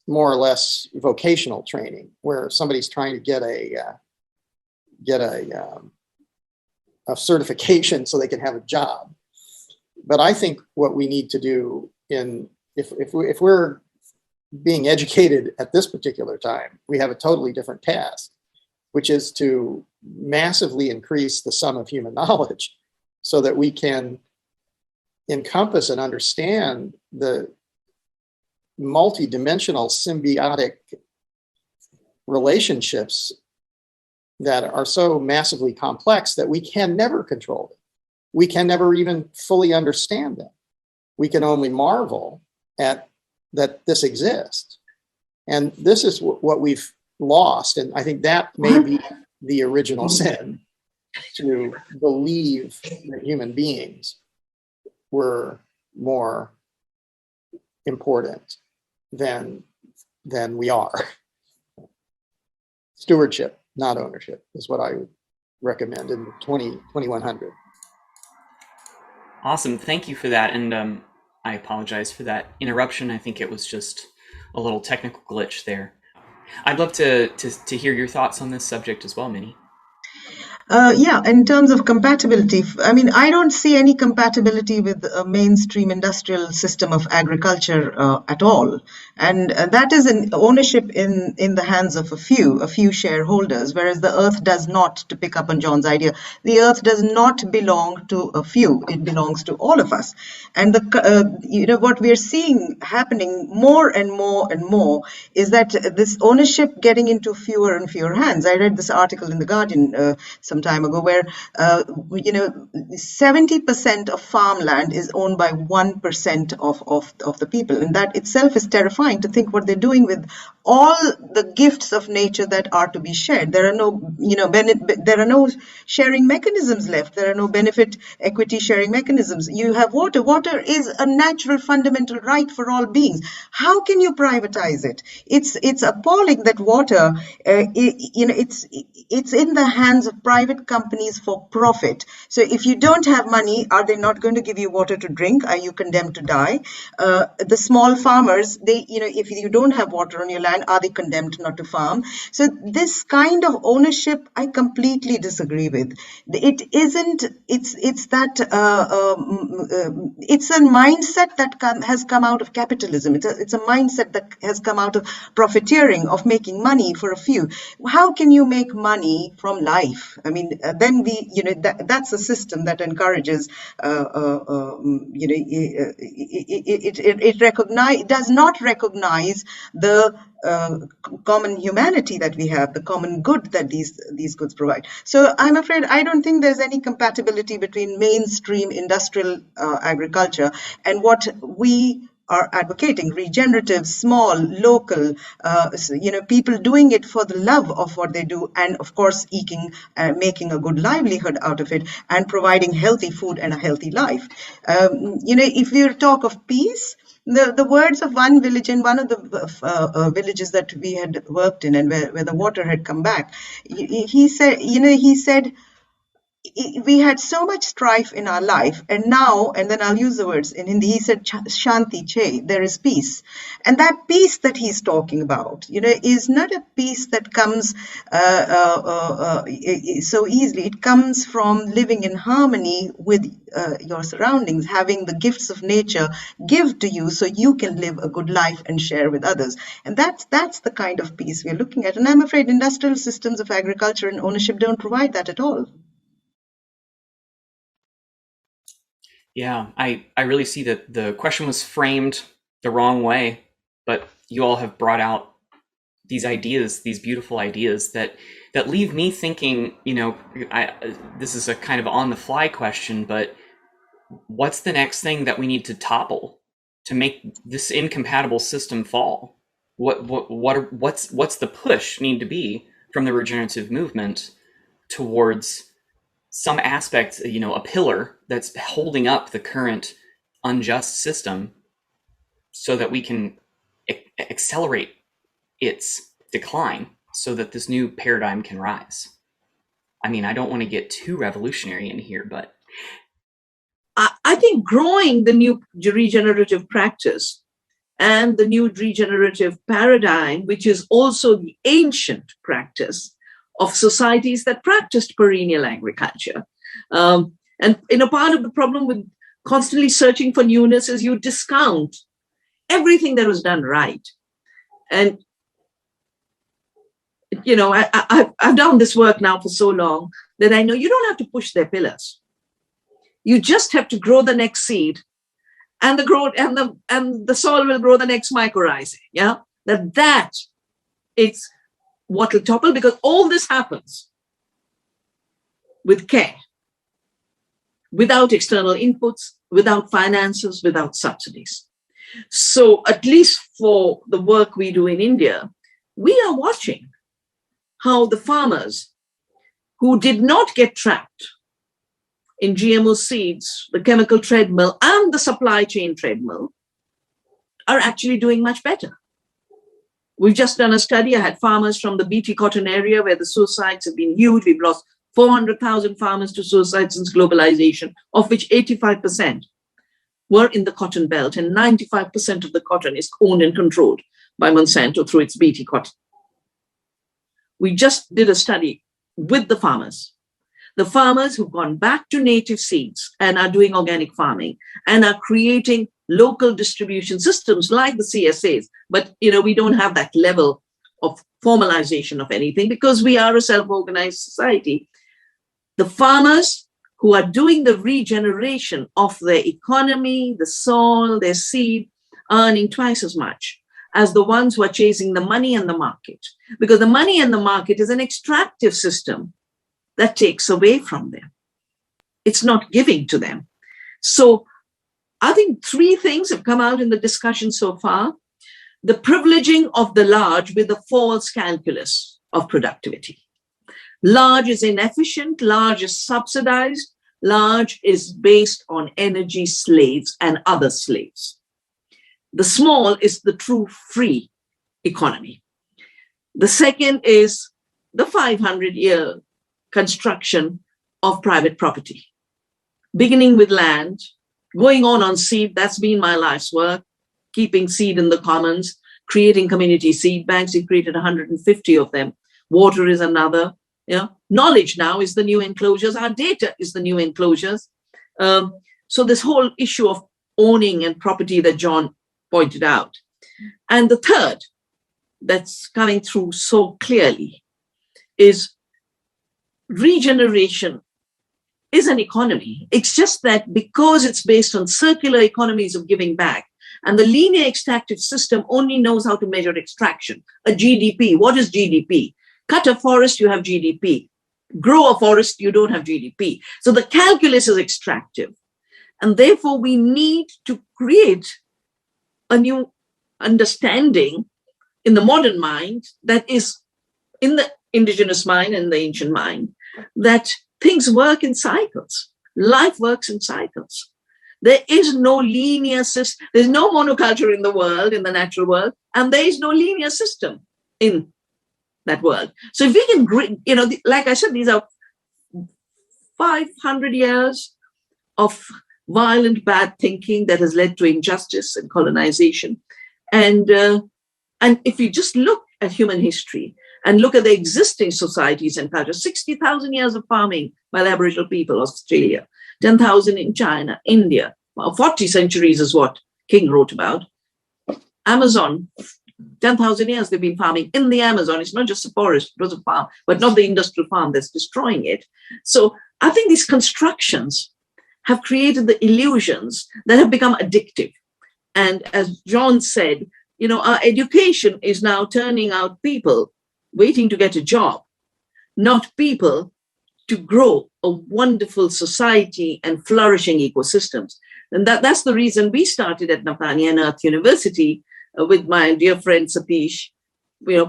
more or less vocational training, where somebody's trying to get a certification so they can have a job. But I think what we need to do if we're being educated at this particular time, we have a totally different task, which is to massively increase the sum of human knowledge so that we can encompass and understand the multidimensional symbiotic relationships that are so massively complex that we can never control them. We can never even fully understand them. We can only marvel at that this exists. And this is what we've lost. And I think that may be the original sin, to believe that human beings were more important than we are. Stewardship, not ownership, is what I would recommend in 2100. Awesome. Thank you for that. And I apologize for that interruption. I think it was just a little technical glitch there. I'd love to hear your thoughts on this subject as well, Minnie. Yeah, in terms of compatibility, I mean, I don't see any compatibility with a mainstream industrial system of agriculture at all. And that is an ownership in the hands of a few shareholders, whereas the earth does not, to pick up on John's idea, the earth does not belong to a few, it belongs to all of us. And what we're seeing happening more and more and more is that this ownership getting into fewer and fewer hands. I read this article in The Guardian some time ago where 70% of farmland is owned by 1% of the people, and that itself is terrifying to think what they're doing with all the gifts of nature that are to be shared. There are no there are no sharing mechanisms left. There are no benefit equity sharing mechanisms. You have water. Water is a natural fundamental right for all beings. How can you privatize it? It's appalling that water it's in the hands of private companies for profit. So if you don't have money, are they not going to give you water to drink? Are you condemned to die? The small farmers, if you don't have water on your land, are they condemned not to farm? So this kind of ownership, I completely disagree with. It isn't. It's that. It's a mindset that has come out of capitalism. It's a mindset that has come out of profiteering, of making money for a few. How can you make money from life? I mean, then that's a system that encourages, it does not recognize the common humanity that we have, the common good that these goods provide. So I'm afraid I don't think there's any compatibility between mainstream industrial agriculture and what we are advocating: regenerative, small, local, people doing it for the love of what they do, and of course making a good livelihood out of it, and providing healthy food and a healthy life. If you talk of peace, the words of one village in one of the villages that we had worked in, and where the water had come back, he said, we had so much strife in our life, and now, and then I'll use the words in Hindi, he said, Shanti Che, there is peace. And that peace that he's talking about, is not a peace that comes so easily. It comes from living in harmony with your surroundings, having the gifts of nature give to you so you can live a good life and share with others. And that's the kind of peace we're looking at. And I'm afraid industrial systems of agriculture and ownership don't provide that at all. Yeah, I really see that the question was framed the wrong way, but you all have brought out these ideas, these beautiful ideas that leave me thinking, this is a kind of on the fly question, but what's the next thing that we need to topple to make this incompatible system fall? What's the push need to be from the regenerative movement towards some aspect, a pillar that's holding up the current unjust system so that we can accelerate its decline so that this new paradigm can rise? I mean, I don't want to get too revolutionary in here, but I think growing the new regenerative practice and the new regenerative paradigm, which is also the ancient practice of societies that practiced perennial agriculture. And part of the problem with constantly searching for newness is you discount everything that was done right. And, I've done this work now for so long that I know you don't have to push their pillars. You just have to grow the next seed, and the soil will grow the next mycorrhizae. Yeah, that it's what will topple, because all this happens with care, without external inputs, without finances, without subsidies. So at least for the work we do in India, we are watching how the farmers who did not get trapped in GMO seeds, the chemical treadmill, and the supply chain treadmill are actually doing much better. We've just done a study. I had farmers from the BT cotton area where the suicides have been huge. We've lost 400,000 farmers to suicide since globalization, of which 85% were in the cotton belt, and 95% of the cotton is owned and controlled by Monsanto through its BT cotton. We just did a study with the farmers who've gone back to native seeds and are doing organic farming and are creating local distribution systems like the CSAs. But, we don't have that level of formalization of anything because we are a self-organized society. The farmers who are doing the regeneration of their economy, the soil, their seed, earning twice as much as the ones who are chasing the money and the market, because the money and the market is an extractive system that takes away from them. It's not giving to them. So I think three things have come out in the discussion so far. The privileging of the large with a false calculus of productivity. Large is inefficient, large is subsidized, large is based on energy slaves and other slaves. The small is the true free economy. The second is the 500-year construction of private property, beginning with land, going on seed. That's been my life's work, keeping seed in the commons, creating community seed banks. We created 150 of them. Water is another. Knowledge now is the new enclosures. Our data is the new enclosures. So this whole issue of owning and property that John pointed out. And the third that's coming through so clearly is regeneration is an economy. It's just that because it's based on circular economies of giving back, and the linear extractive system only knows how to measure extraction. A GDP, what is GDP? Cut a forest, you have GDP. Grow a forest, you don't have GDP. So the calculus is extractive. And therefore, we need to create a new understanding in the modern mind that is in the indigenous mind and the ancient mind, that things work in cycles. Life works in cycles. There is no linear system. There's no monoculture in the world, in the natural world, and there is no linear system in that world. So if we can, like I said, these are 500 years of violent, bad thinking that has led to injustice and colonization. And if you just look at human history and look at the existing societies and cultures, 60,000 years of farming by Aboriginal people, Australia, 10,000 in China, India, 40 centuries is what King wrote about. Amazon, 10,000 years they've been farming in the Amazon. It's not just a forest, it was a farm, but not the industrial farm that's destroying it. So I think these constructions have created the illusions that have become addictive. And as John said, our education is now turning out people waiting to get a job, not people to grow a wonderful society and flourishing ecosystems. And that's the reason we started at Napani and Earth University with my dear friend Satish,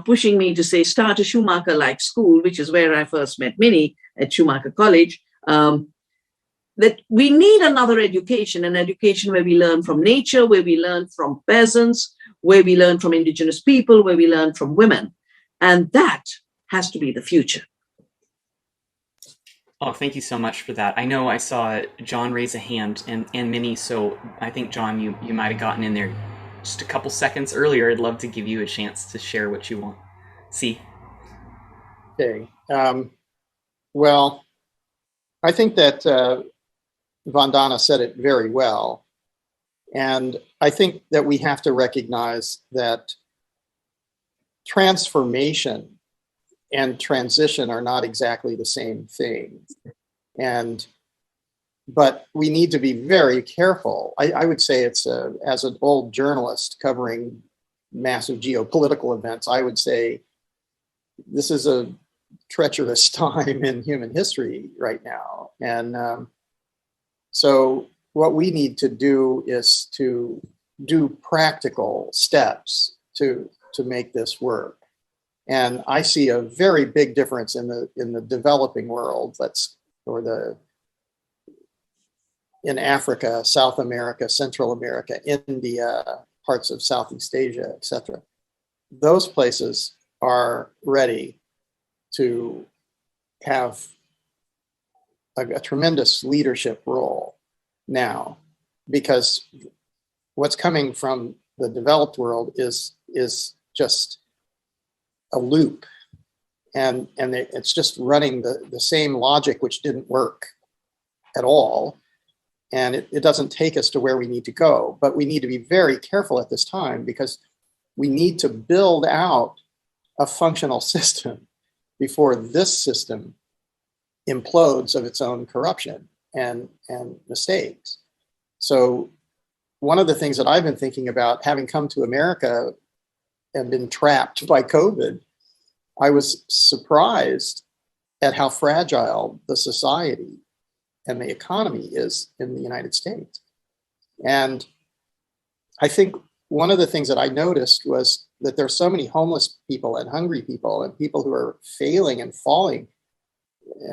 pushing me to say, start a Schumacher-like school, which is where I first met Minnie at Schumacher College. That we need another education, an education where we learn from nature, where we learn from peasants, where we learn from indigenous people, where we learn from women. And that has to be the future. Oh, thank you so much for that. I know I saw John raise a hand and Minnie, so I think, John, you might have gotten in there just a couple seconds earlier. I'd love to give you a chance to share what you want. See? Okay. Well, I think that Vandana said it very well. And I think that we have to recognize that transformation and transition are not exactly the same thing. But we need to be very careful. I would say it's as an old journalist covering massive geopolitical events, I would say this is a treacherous time in human history right now. And so what we need to do is to do practical steps to make this work. And I see a very big difference in the developing world, in Africa, South America, Central America, India, parts of Southeast Asia, etc. Those places are ready to have a tremendous leadership role now, because what's coming from the developed world is just a loop, and it's just running the same logic which didn't work at all, and it doesn't take us to where we need to go. But we need to be very careful at this time, because we need to build out a functional system before this system implodes of its own corruption and mistakes. So one of the things that I've been thinking about, having come to America and been trapped by COVID, I was surprised at how fragile the society and the economy is in the United States. And I think one of the things that I noticed was that there's so many homeless people and hungry people and people who are failing and falling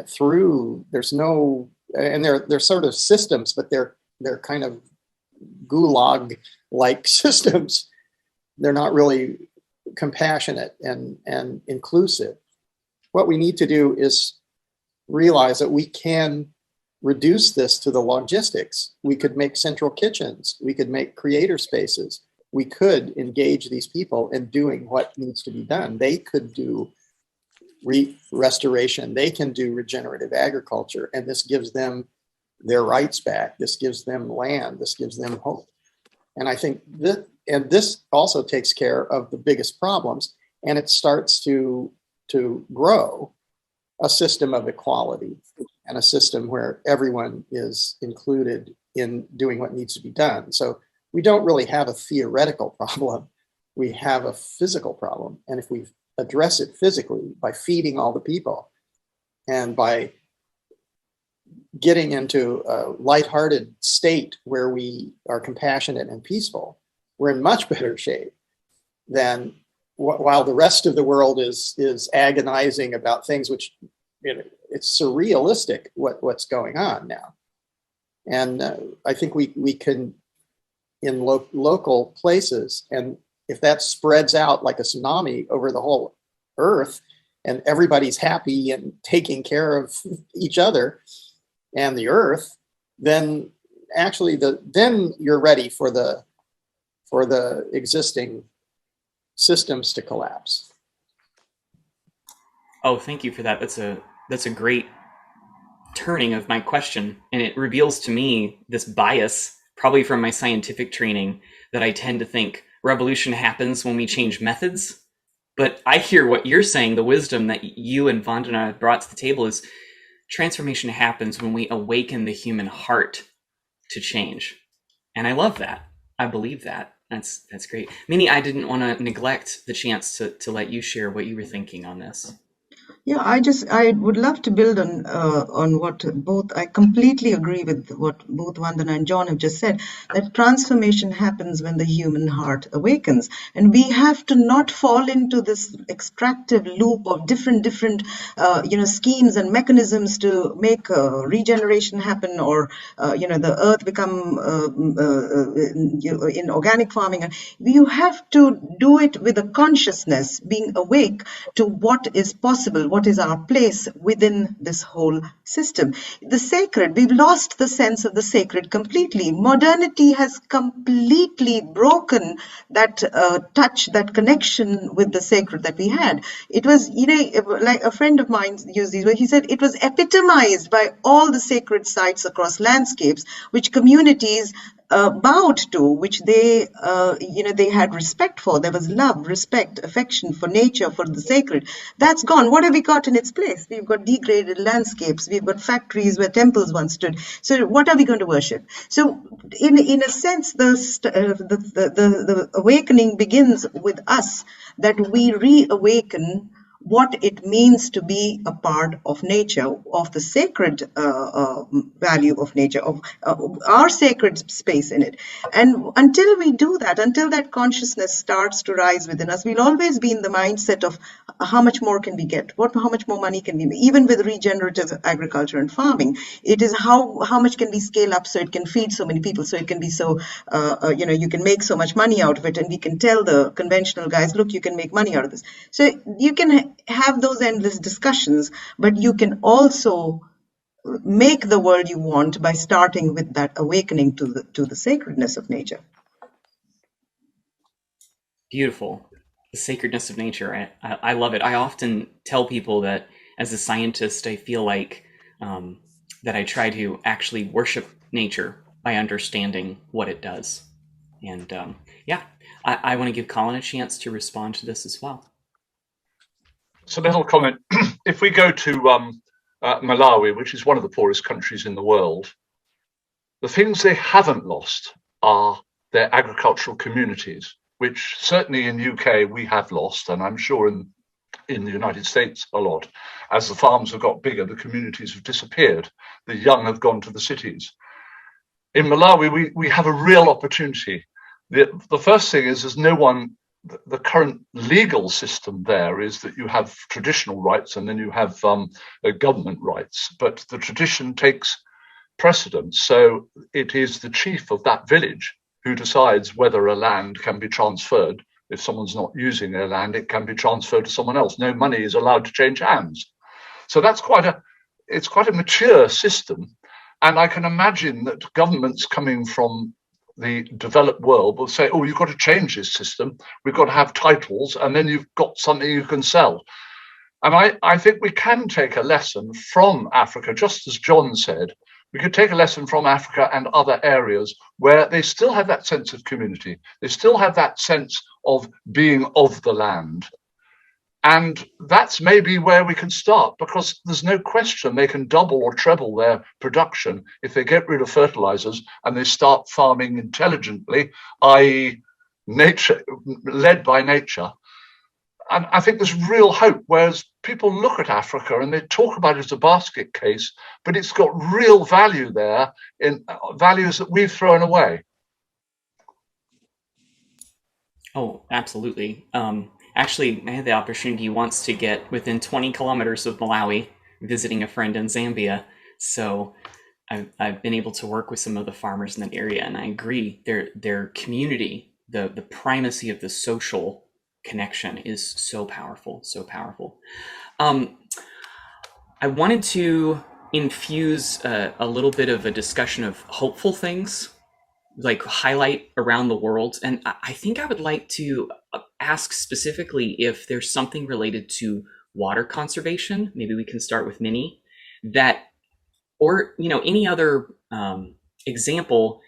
through. There's no, and they're sort of systems, but they're kind of gulag-like systems. They're not really compassionate and inclusive. What we need to do is realize that we can reduce this to the logistics. We could make central kitchens. We could make creator spaces. We could engage these people in doing what needs to be done. They could do restoration. They can do regenerative agriculture, and this gives them their rights back. This gives them land. This gives them hope. And I think this also takes care of the biggest problems, and it starts to grow a system of equality and a system where everyone is included in doing what needs to be done. So we don't really have a theoretical problem. We have a physical problem. And if we address it physically by feeding all the people and by getting into a lighthearted state where we are compassionate and peaceful, we're in much better shape than while the rest of the world is agonizing about things which, it's surrealistic what's going on now. And I think we can, in local places, and if that spreads out like a tsunami over the whole earth and everybody's happy and taking care of each other, and the earth, then actually then you're ready for the existing systems to collapse. Oh, thank you for that. That's a great turning of my question, and it reveals to me this bias, probably from my scientific training, that I tend to think revolution happens when we change methods. But I hear what you're saying, the wisdom that you and Vandana brought to the table is transformation happens when we awaken the human heart to change. And I love that. I believe that. That's great. Minnie, I didn't want to neglect the chance to let you share what you were thinking on this. Yeah, I would love to build on what both. I completely agree with what both Vandana and John have just said. That transformation happens when the human heart awakens, and we have to not fall into this extractive loop of different schemes and mechanisms to make regeneration happen, or the earth become in organic farming. You have to do it with a consciousness, being awake to what is possible, what is our place within this whole system. The sacred, we've lost the sense of the sacred completely. Modernity has completely broken that touch, that connection with the sacred that we had. It was, like a friend of mine used these words, he said it was epitomized by all the sacred sites across landscapes, which communities bowed to, which they had respect for. There was love, respect, affection for nature, for the sacred. That's gone. What have we got in its place? We've got degraded landscapes. We've got factories where temples once stood. So what are we going to worship? So in a sense, the awakening begins with us, that we reawaken what it means to be a part of nature, of the sacred value of nature, of our sacred space in it. And until we do that, until that consciousness starts to rise within us, we'll always be in the mindset of how much more can we get? How much more money can we make? Even with regenerative agriculture and farming, it is how much can we scale up so it can feed so many people, so it can be so, you can make so much money out of it, and we can tell the conventional guys, look, you can make money out of this. So you can have those endless discussions, but you can also make the world you want by starting with that awakening to the sacredness of nature. Beautiful. The sacredness of nature. I love it. I often tell people that as a scientist, I feel like that I try to actually worship nature by understanding what it does. And I want to give Colin a chance to respond to this as well. So, little comment. If we go to Malawi, which is one of the poorest countries in the world, the things they haven't lost are their agricultural communities, which certainly in UK we have lost, and I'm sure in the United States a lot. As the farms have got bigger, the communities have disappeared. The young have gone to the cities. In Malawi, we have a real opportunity. The first thing is there's no one. The current legal system there is that you have traditional rights and then you have government rights, but the tradition takes precedence. So it is the chief of that village who decides whether a land can be transferred. If someone's not using their land, it can be transferred to someone else. No money is allowed to change hands. So that's quite a mature system. And I can imagine that governments coming from the developed world will say, oh, you've got to change this system. We've got to have titles, and then you've got something you can sell. And I think we can take a lesson from Africa, just as John said. We could take a lesson from Africa and other areas where they still have that sense of community. They still have that sense of being of the land. And that's maybe where we can start, because there's no question they can double or treble their production if they get rid of fertilizers and they start farming intelligently, i.e. nature, led by nature. And I think there's real hope, whereas people look at Africa and they talk about it as a basket case, but it's got real value there, in values that we've thrown away. Oh, absolutely. Actually, I had the opportunity once to get within 20 kilometers of Malawi, visiting a friend in Zambia. So I've been able to work with some of the farmers in that area, and I agree. Their community, the primacy of the social connection is so powerful, so powerful. I wanted to infuse a little bit of a discussion of hopeful things, like highlight around the world. And I think I would like to ask specifically if there's something related to water conservation. Maybe we can start with Minnie, that, or any other example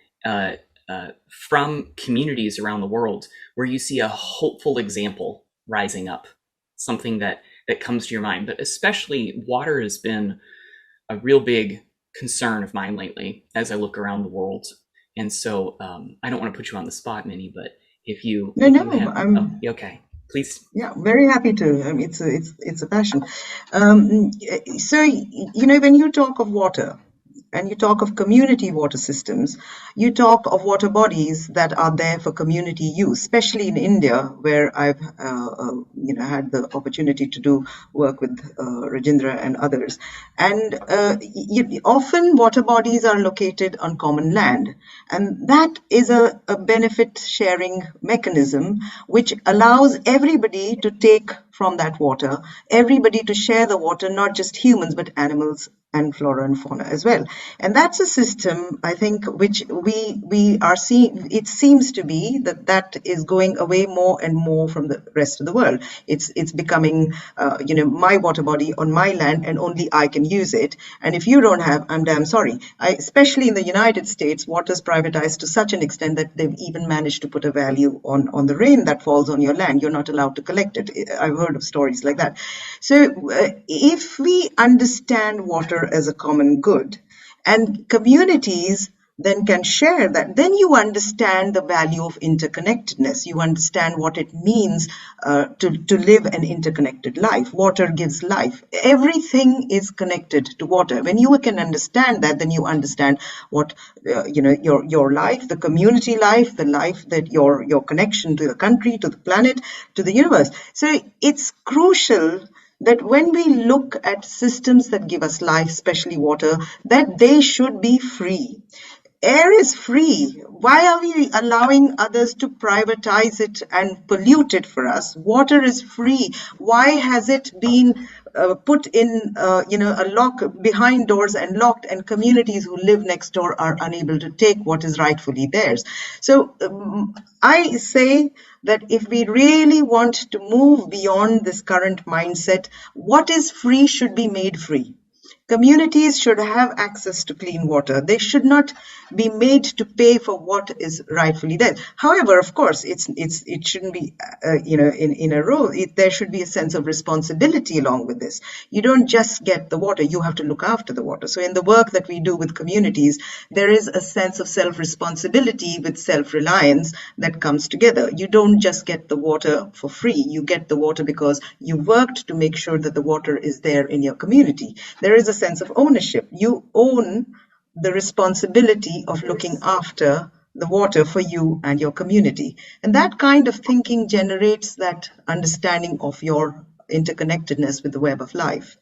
from communities around the world where you see a hopeful example rising up, something that comes to your mind. But especially water has been a real big concern of mine lately as I look around the world. And so I don't want to put you on the spot, Minnie, but if you I'm okay, please. Yeah, very happy to. It's a passion. So when you talk of water, and you talk of community water systems, you talk of water bodies that are there for community use, especially in India, where I've had the opportunity to do work with Rajendra and others. And often water bodies are located on common land, and that is a benefit sharing mechanism which allows everybody to take from that water, everybody to share the water, not just humans, but animals and flora and fauna as well. And that's a system, I think, which we are seeing. It seems to be that is going away more and more from the rest of the world. It's becoming, my water body on my land, and only I can use it. And if you don't have, I'm damn sorry. Especially in the United States, water is privatized to such an extent that they've even managed to put a value on the rain that falls on your land. You're not allowed to collect it. I've heard of stories like that. So if we understand water as a common good, and communities then can share that, then you understand the value of interconnectedness. You understand what it means to live an interconnected life. Water gives life. Everything is connected to water. When you can understand that, then you understand what your life, the community life, the life that your connection to the country, to the planet, to the universe. So it's crucial that when we look at systems that give us life, especially water, that they should be free. Air is free. Why are we allowing others to privatize it and pollute it for us? Water is free. Why has it been put in, a lock behind doors and locked, and communities who live next door are unable to take what is rightfully theirs? So I say that if we really want to move beyond this current mindset, what is free should be made free. Communities should have access to clean water. They should not be made to pay for what is rightfully theirs. However, of course, it shouldn't be in a row. There should be a sense of responsibility along with this. You don't just get the water; you have to look after the water. So in the work that we do with communities, there is a sense of self-responsibility with self-reliance that comes together. You don't just get the water for free. You get the water because you worked to make sure that the water is there in your community. There is a sense of ownership. You own the responsibility of looking after the water for you and your community. And that kind of thinking generates that understanding of your interconnectedness with the web of life.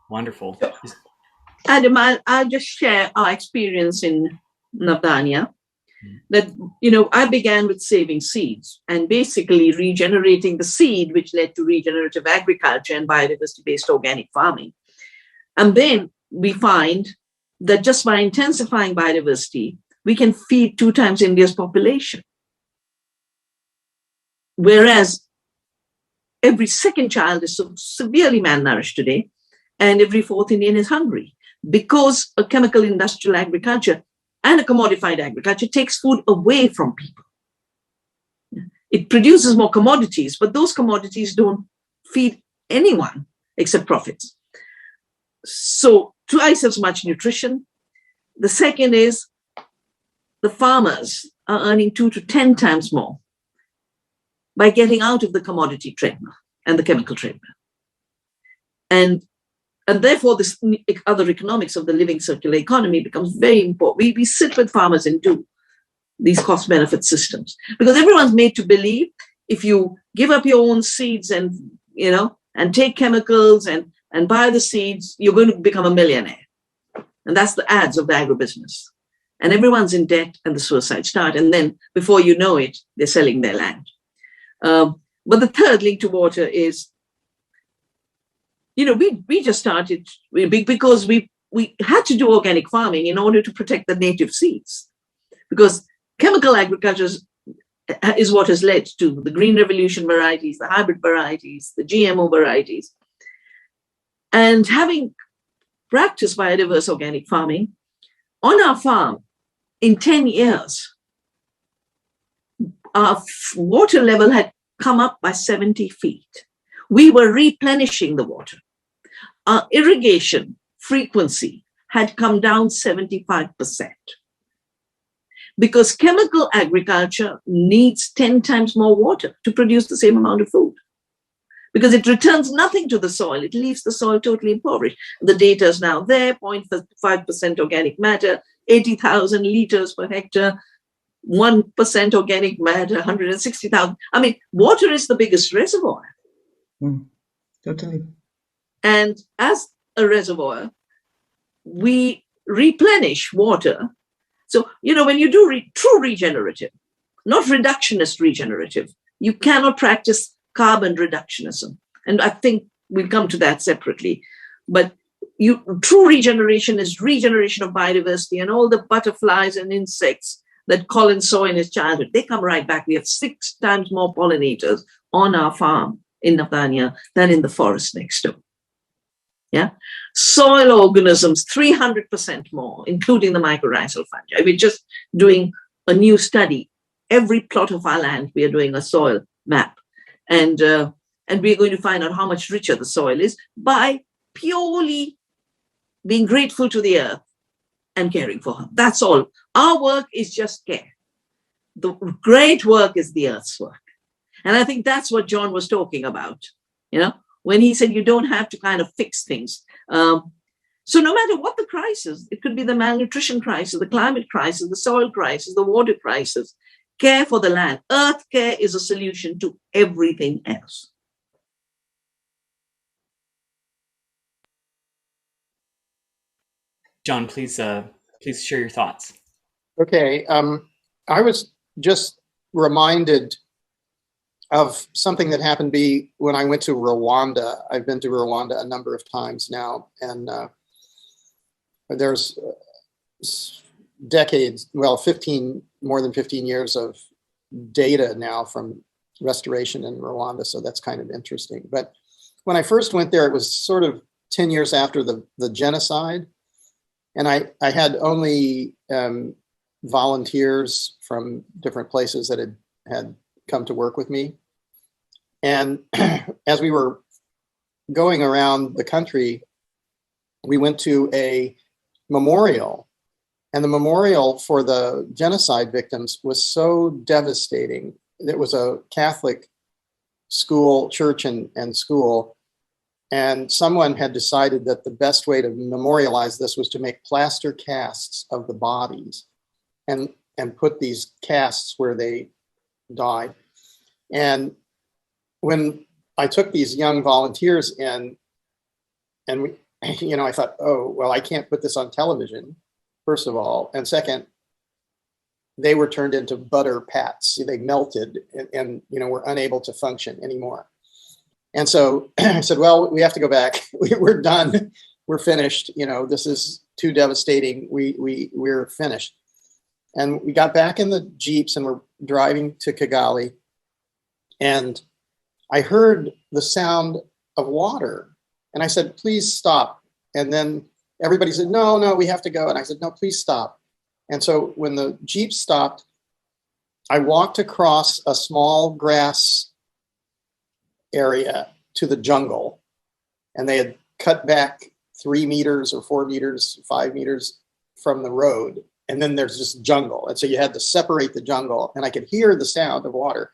Wonderful. Adam, I'll just share our experience in Navdanya. That, I began with saving seeds and basically regenerating the seed, which led to regenerative agriculture and biodiversity-based organic farming. And then we find that just by intensifying biodiversity, we can feed 2 times India's population. Whereas every second child is so severely malnourished today, and every 4th Indian is hungry, because a chemical industrial agriculture and a commodified agriculture takes food away from people. It produces more commodities, but those commodities don't feed anyone except profits. So twice as much nutrition. The second is the farmers are earning 2 to 10 times more by getting out of the commodity treadmill and the chemical treadmill. And therefore, this other economics of the living circular economy becomes very important. We sit with farmers and do these cost-benefit systems, because everyone's made to believe if you give up your own seeds and take chemicals and buy the seeds, you're going to become a millionaire. And that's the ads of the agribusiness. And everyone's in debt, and the suicides start. And then before you know it, they're selling their land. But the third link to water is, we just started because we had to do organic farming in order to protect the native seeds, because chemical agriculture is what has led to the green revolution varieties, the hybrid varieties, the GMO varieties. And having practiced biodiverse organic farming on our farm in 10 years, our water level had come up by 70 feet. We were replenishing the water. Our irrigation frequency had come down 75%. Because chemical agriculture needs 10 times more water to produce the same amount of food. Because it returns nothing to the soil. It leaves the soil totally impoverished. The data is now there, 0.5% organic matter, 80,000 liters per hectare, 1% organic matter, 160,000. I mean, water is the biggest reservoir. Totally. And as a reservoir, we replenish water. So, when you do true regenerative, not reductionist regenerative, you cannot practice carbon reductionism. And I think we'll come to that separately. But true regeneration is regeneration of biodiversity, and all the butterflies and insects that Colin saw in his childhood, they come right back. We have 6 times more pollinators on our farm in Nathania than in the forest next door. Yeah, soil organisms, 300% more, including the mycorrhizal fungi. We're just doing a new study. Every plot of our land, we are doing a soil map. And we're going to find out how much richer the soil is by purely being grateful to the earth and caring for her. That's all. Our work is just care. The great work is the earth's work. And I think that's what John was talking about, when he said you don't have to kind of fix things. So no matter what the crisis, it could be the malnutrition crisis, the climate crisis, the soil crisis, the water crisis, care for the land. Earth care is a solution to everything else. John, please share your thoughts. Okay, I was just reminded of something that happened when I went to Rwanda. I've been to Rwanda a number of times now, and there's decades, more than 15 years of data now from restoration in Rwanda, so that's kind of interesting. But when I first went there, it was sort of 10 years after the genocide, and I had only volunteers from different places that had come to work with me. And as we were going around the country, we went to a memorial, and the memorial for the genocide victims was so devastating. It was a Catholic school, church and school, and someone had decided that the best way to memorialize this was to make plaster casts of the bodies and put these casts where they died. And when I took these young volunteers in, and we, I thought, oh, well, I can't put this on television, first of all. And second, they were turned into butter pats. They melted and were unable to function anymore. And so I said, well, we have to go back. We're done. We're finished. This is too devastating. We're finished. And we got back in the Jeeps and we're driving to Kigali. And I heard the sound of water. And I said, please stop. And then everybody said, no, we have to go. And I said, no, please stop. And so when the Jeep stopped, I walked across a small grass area to the jungle. And they had cut back 3 meters or 4 meters, 5 meters from the road. And then there's just jungle. And so you had to separate the jungle. And I could hear the sound of water.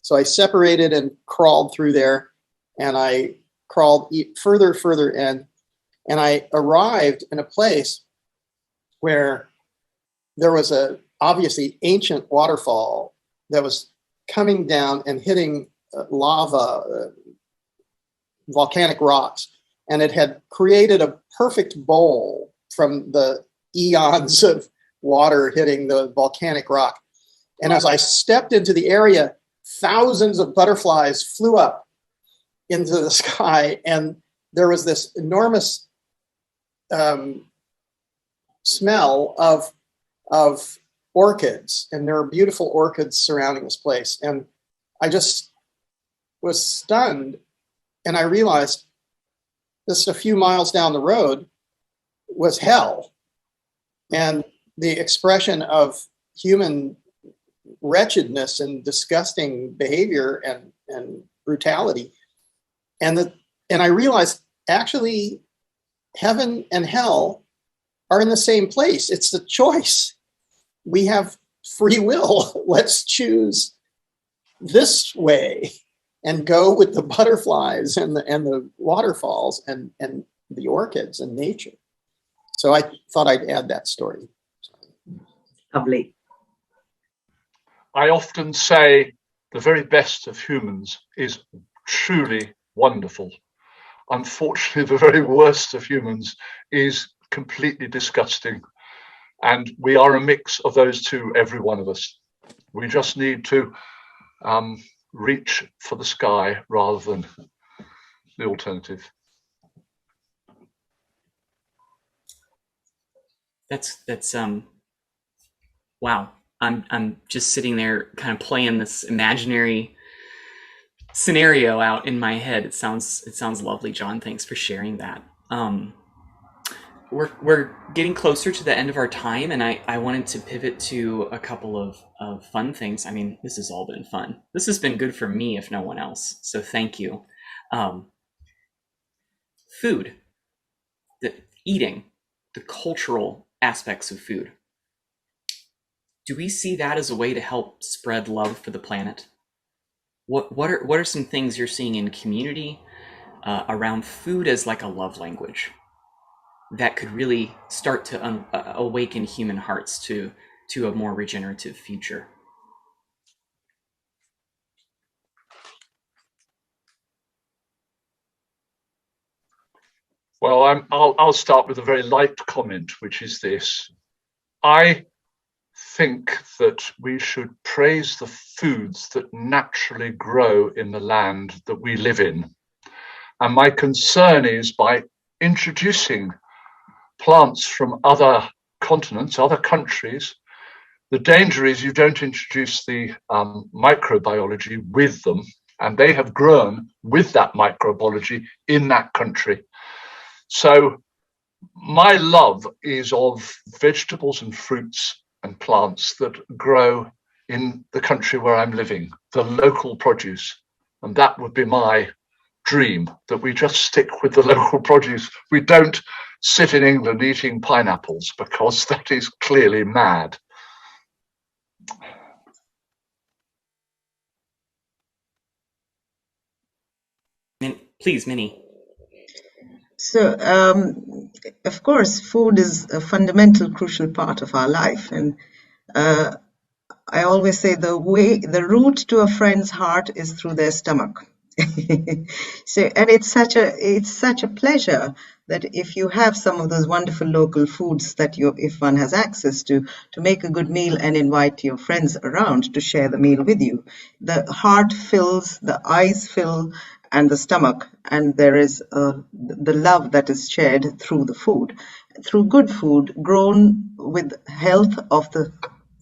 So I separated and crawled through there, and I crawled further in, and I arrived in a place where there was a obviously ancient waterfall that was coming down and hitting lava, volcanic rocks, and it had created a perfect bowl from the eons of water hitting the volcanic rock. And as I stepped into the area, thousands of butterflies flew up into the sky, and there was this enormous smell of orchids, and there are beautiful orchids surrounding this place. And I just was stunned, and I realized just a few miles down the road was hell. And the expression of human wretchedness and disgusting behavior and brutality. And I realized actually heaven and hell are in the same place. It's the choice. We have free will. Let's choose this way and go with the butterflies and the waterfalls and the orchids and nature. So I thought I'd add that story. Lovely. I often say the very best of humans is truly wonderful. Unfortunately, the very worst of humans is completely disgusting. And we are a mix of those two, every one of us. We just need to reach for the sky rather than the alternative. That's wow. I'm just sitting there kind of playing this imaginary scenario out in my head. It sounds lovely, John. Thanks for sharing that. We're getting closer to the end of our time, and I wanted to pivot to a couple of fun things. I mean, this has all been fun. This has been good for me, if no one else. So thank you. Food, the eating, the cultural aspects of food. Do we see that as a way to help spread love for the planet? What are some things you're seeing in community around food as like a love language that could really start to awaken human hearts to a more regenerative future? Well, I'll start with a very light comment, which is this. I think that we should praise the foods that naturally grow in the land that we live in. And my concern is by introducing plants from other continents, other countries, the danger is you don't introduce the microbiology with them, and they have grown with that microbiology in that country. So my love is of vegetables and fruits and plants that grow in the country where I'm living, the local produce. And that would be my dream, that we just stick with the local produce. We don't sit in England eating pineapples, because that is clearly mad. Please, Minnie. So, of course, food is a fundamental, crucial part of our life. And I always say the route to a friend's heart is through their stomach. So, and it's such a pleasure that if you have some of those wonderful local foods that if one has access to make a good meal and invite your friends around to share the meal with you, the heart fills, the eyes fill, and the stomach, and there is the love that is shared through the food, through good food grown with health of the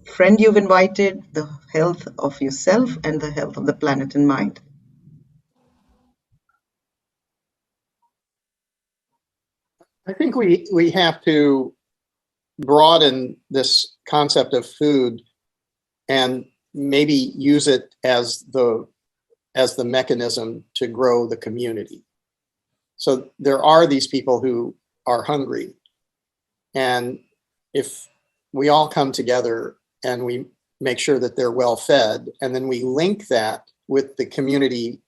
friend you've invited, the health of yourself, and the health of the planet in mind. I think we have to broaden this concept of food and maybe use it as the mechanism to grow the community. So there are these people who are hungry, and if we all come together and we make sure that they're well fed, and then we link that with the community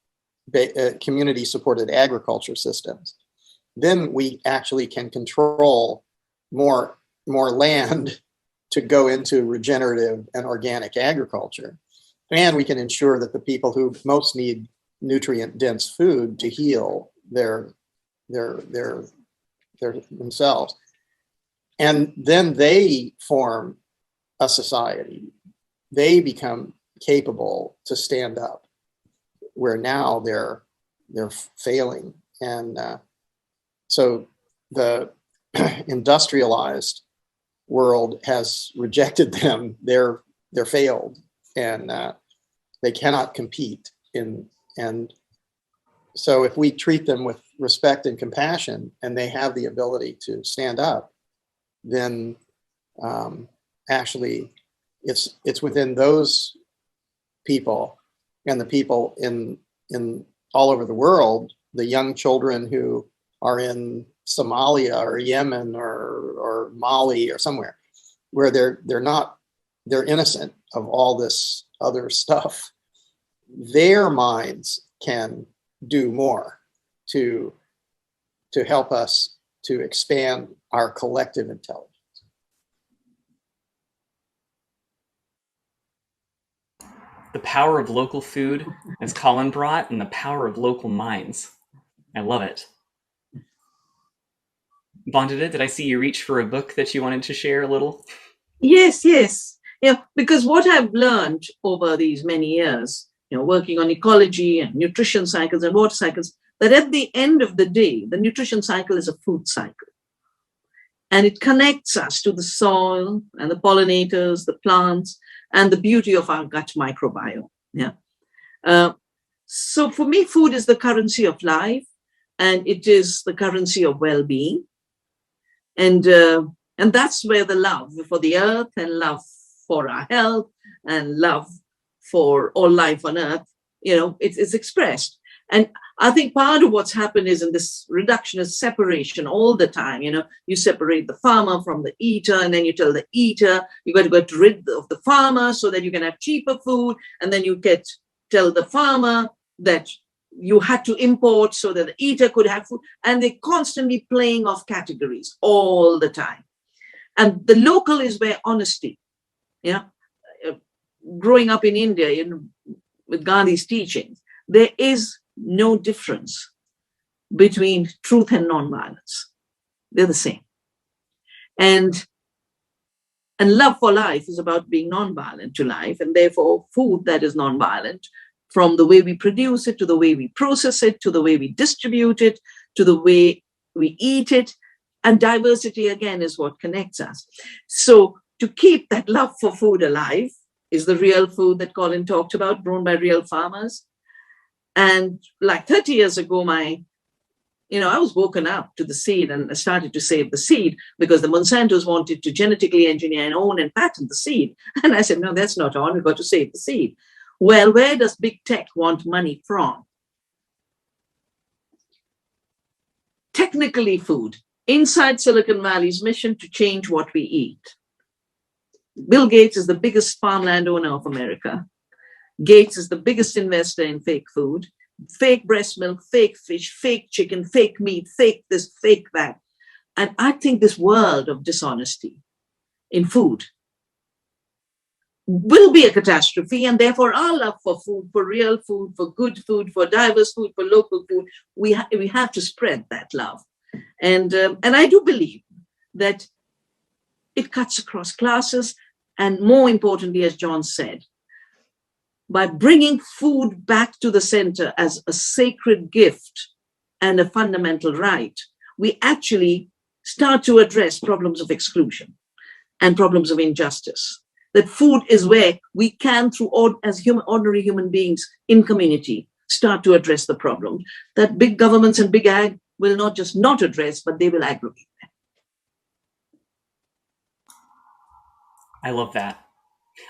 supported agriculture systems, then we actually can control more land to go into regenerative and organic agriculture. And we can ensure that the people who most need nutrient-dense food to heal themselves. And then they form a society. They become capable to stand up, where now they're failing. And so the industrialized world has rejected them. They're failed, and they cannot compete and so if we treat them with respect and compassion, and they have the ability to stand up, then actually it's within those people and the people in all over the world, the young children who are in Somalia or Yemen or Mali or somewhere, where they're innocent of all this other stuff. Their minds can do more to help us to expand our collective intelligence. The power of local food, as Colin brought, and the power of local minds. I love it. Vandana, did I see you reach for a book that you wanted to share a little? Yes, yes. Yeah, because what I've learned over these many years, working on ecology and nutrition cycles and water cycles, that at the end of the day, the nutrition cycle is a food cycle. And it connects us to the soil and the pollinators, the plants, and the beauty of our gut microbiome. Yeah. So for me, food is the currency of life, and it is the currency of well-being. And that's where the love for the earth and love for our health and love for all life on earth, it's expressed. And I think part of what's happened is in this reductionist separation all the time. You separate the farmer from the eater, and then you tell the eater, you got to get rid of the farmer so that you can have cheaper food. And then you tell the farmer that you had to import so that the eater could have food. And they're constantly playing off categories all the time. And the local is where honesty, growing up in India, with Gandhi's teachings, there is no difference between truth and nonviolence. They're the same. And love for life is about being nonviolent to life, and therefore food that is nonviolent, from the way we produce it, to the way we process it, to the way we distribute it, to the way we eat it. And diversity, again, is what connects us. So to keep that love for food alive is the real food that Colin talked about, grown by real farmers. And like 30 years ago, I was woken up to the seed, and I started to save the seed because the Monsantos wanted to genetically engineer and own and patent the seed. And I said, no, that's not on. We've got to save the seed. Well, where does big tech want money from? Technically, food. Inside Silicon Valley's mission to change what we eat. Bill Gates is the biggest farmland owner of America. Gates is the biggest investor in fake food, fake breast milk, fake fish, fake chicken, fake meat, fake this, fake that. And I think this world of dishonesty in food will be a catastrophe. And therefore our love for food, for real food, for good food, for diverse food, for local food, we have to spread that love. And I do believe that it cuts across classes. And more importantly, as John said, by bringing food back to the center as a sacred gift and a fundamental right, we actually start to address problems of exclusion and problems of injustice. That food is where we can, as ordinary human beings in community, start to address the problem that big governments and big ag will not just not address, but they will aggravate them. I love that.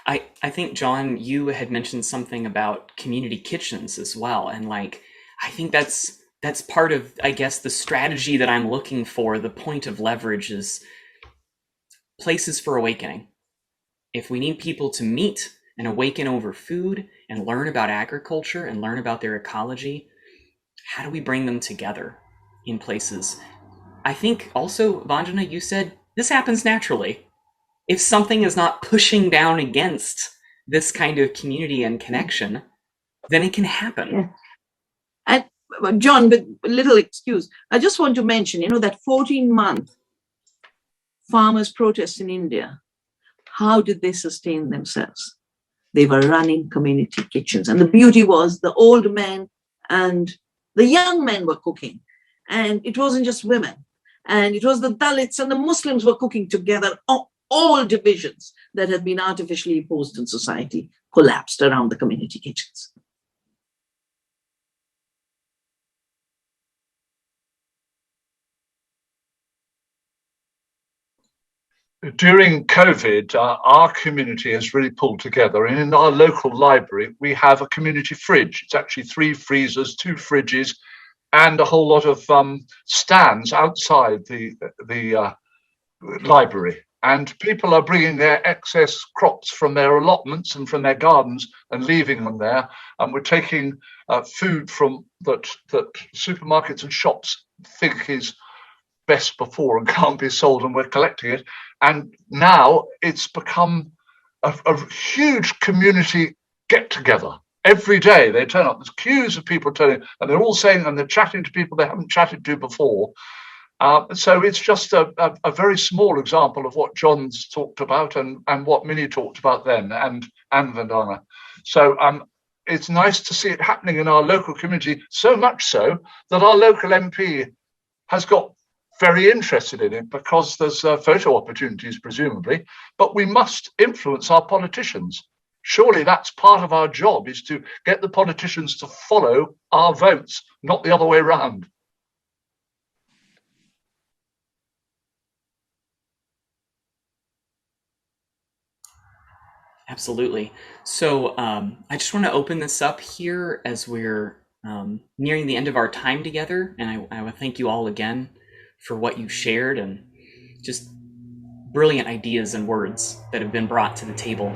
I think, John, you had mentioned something about community kitchens as well. And I think that's part of, I guess, the strategy that I'm looking for. The point of leverage is places for awakening. If we need people to meet and awaken over food and learn about agriculture and learn about their ecology, how do we bring them together in places? I think also, Vandana, you said this happens naturally. If something is not pushing down against this kind of community and connection, then it can happen. Yeah. And John, with a little excuse, I just want to mention, that 14-month farmers' protest in India, how did they sustain themselves? They were running community kitchens. And the beauty was the old men and the young men were cooking. And it wasn't just women. And it was the Dalits and the Muslims were cooking together. All divisions that had been artificially imposed in society collapsed around the community kitchens. During COVID, our community has really pulled together, and in our local library, we have a community fridge. It's actually 3 freezers, 2 fridges, and a whole lot of stands outside the library. And people are bringing their excess crops from their allotments and from their gardens and leaving them there. And we're taking food from that supermarkets and shops think is best before and can't be sold, and we're collecting it. And now it's become a huge community get together. Every day they turn up, there's queues of people turning, and they're all saying, and they're chatting to people they haven't chatted to before. So it's just a very small example of what John's talked about and what Minnie talked about then, and Vandana. So it's nice to see it happening in our local community, so much so that our local MP has got very interested in it, because there's photo opportunities, presumably, but we must influence our politicians. Surely that's part of our job, is to get the politicians to follow our votes, not the other way around. Absolutely. So I just want to open this up here as we're nearing the end of our time together. And I want to thank you all again for what you shared, and just brilliant ideas and words that have been brought to the table.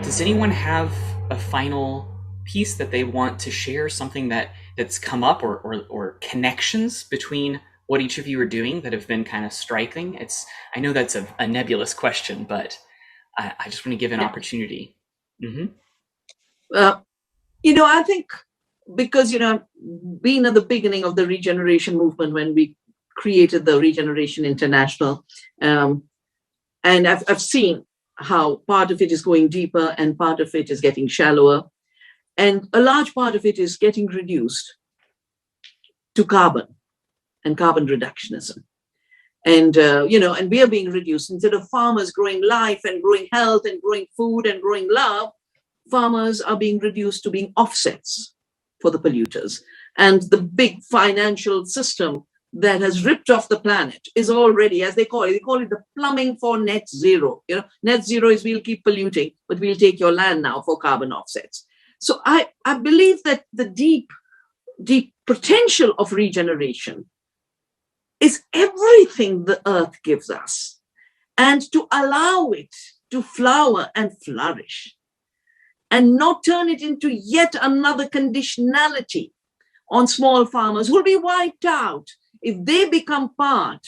Does anyone have a final piece that they want to share, something that's come up, or connections between what each of you are doing that have been kind of striking? I know that's a nebulous question, but I just want to give an opportunity. Mm-hmm. I think because, being at the beginning of the regeneration movement, when we created the Regeneration International, and I've seen how part of it is going deeper and part of it is getting shallower. And a large part of it is getting reduced to carbon and carbon reductionism. And, and we are being reduced. Instead of farmers growing life and growing health and growing food and growing love, farmers are being reduced to being offsets for the polluters. And the big financial system that has ripped off the planet is already, as they call it the plumbing for net zero. Net zero is we'll keep polluting, but we'll take your land now for carbon offsets. So I believe that the deep potential of regeneration is everything the earth gives us, and to allow it to flower and flourish, and not turn it into yet another conditionality on small farmers who will be wiped out if they become part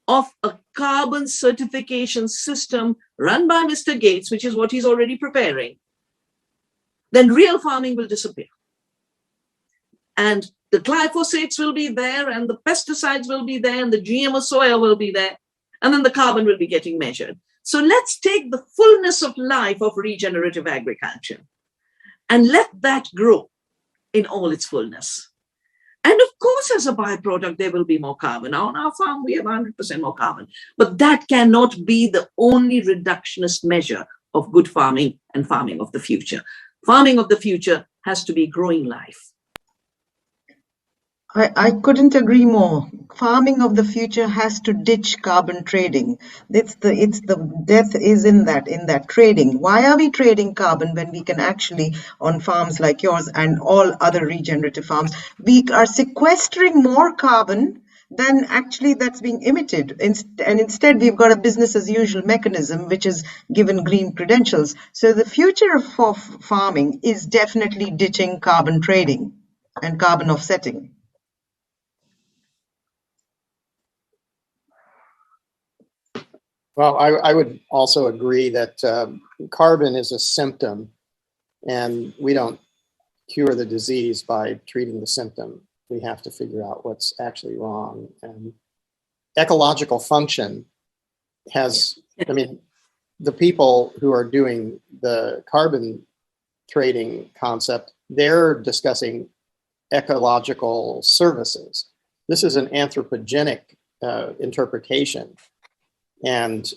of a carbon certification system run by Mr. Gates, which is what he's already preparing. Then real farming will disappear. And the glyphosates will be there, and the pesticides will be there, and the GMO soya will be there, and then the carbon will be getting measured. So let's take the fullness of life of regenerative agriculture and let that grow in all its fullness. And of course, as a byproduct, there will be more carbon. Now, on our farm, we have 100% more carbon. But that cannot be the only reductionist measure of good farming and farming of the future. Farming of the future has to be growing life. I couldn't agree more. Farming of the future has to ditch carbon trading. It's the death is in that trading. Why are we trading carbon when we can actually, on farms like yours and all other regenerative farms, we are sequestering more carbon than actually that's being emitted. And instead we've got a business as usual mechanism which is given green credentials. So the future for farming is definitely ditching carbon trading and carbon offsetting. Well, I would also agree that carbon is a symptom, and we don't cure the disease by treating the symptom. We have to figure out what's actually wrong. And ecological function has, the people who are doing the carbon trading concept, they're discussing ecological services. This is an anthropogenic interpretation, and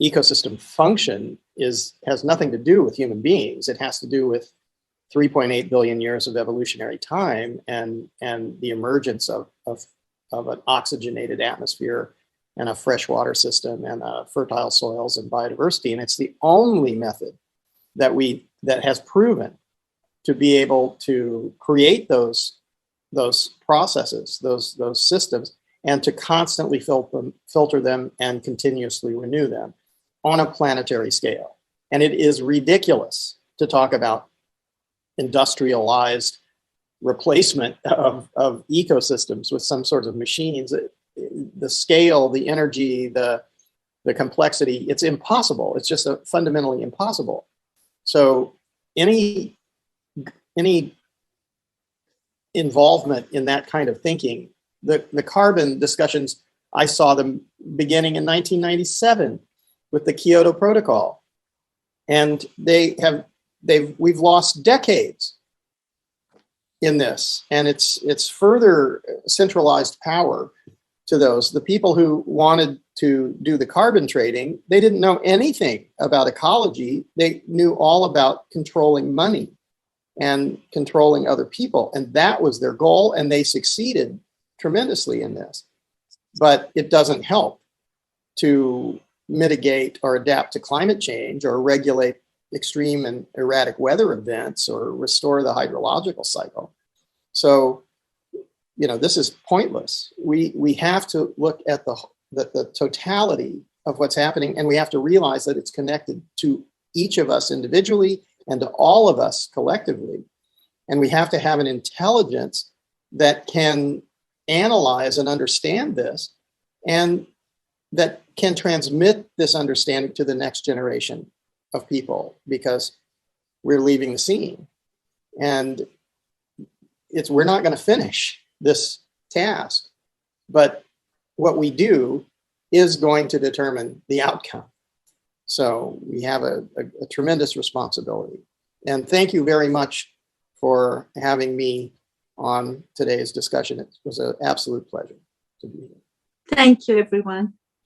ecosystem function has nothing to do with human beings. It has to do with 3.8 billion years of evolutionary time and the emergence of an oxygenated atmosphere and a freshwater system and fertile soils and biodiversity. And it's the only method that has proven to be able to create those processes, those systems, and to constantly filter them and continuously renew them on a planetary scale. And it is ridiculous to talk about industrialized replacement of ecosystems with some sort of machines. The scale, the energy, the complexity, it's impossible. It's just fundamentally impossible. So any involvement in that kind of thinking, the carbon discussions, I saw them beginning in 1997 with the Kyoto Protocol. And we've lost decades in this. And it's further centralized power to those. The people who wanted to do the carbon trading, they didn't know anything about ecology. They knew all about controlling money and controlling other people. And that was their goal. And they succeeded tremendously in this. But it doesn't help to mitigate or adapt to climate change or regulate extreme and erratic weather events or restore the hydrological cycle. So, this is pointless. We have to look at the totality of what's happening, and we have to realize that it's connected to each of us individually and to all of us collectively. And we have to have an intelligence that can analyze and understand this, and that can transmit this understanding to the next generation of people, because we're leaving the scene. And we're not going to finish this task, but what we do is going to determine the outcome. So we have a tremendous responsibility. And thank you very much for having me on today's discussion. It was an absolute pleasure to be here. Thank you, everyone.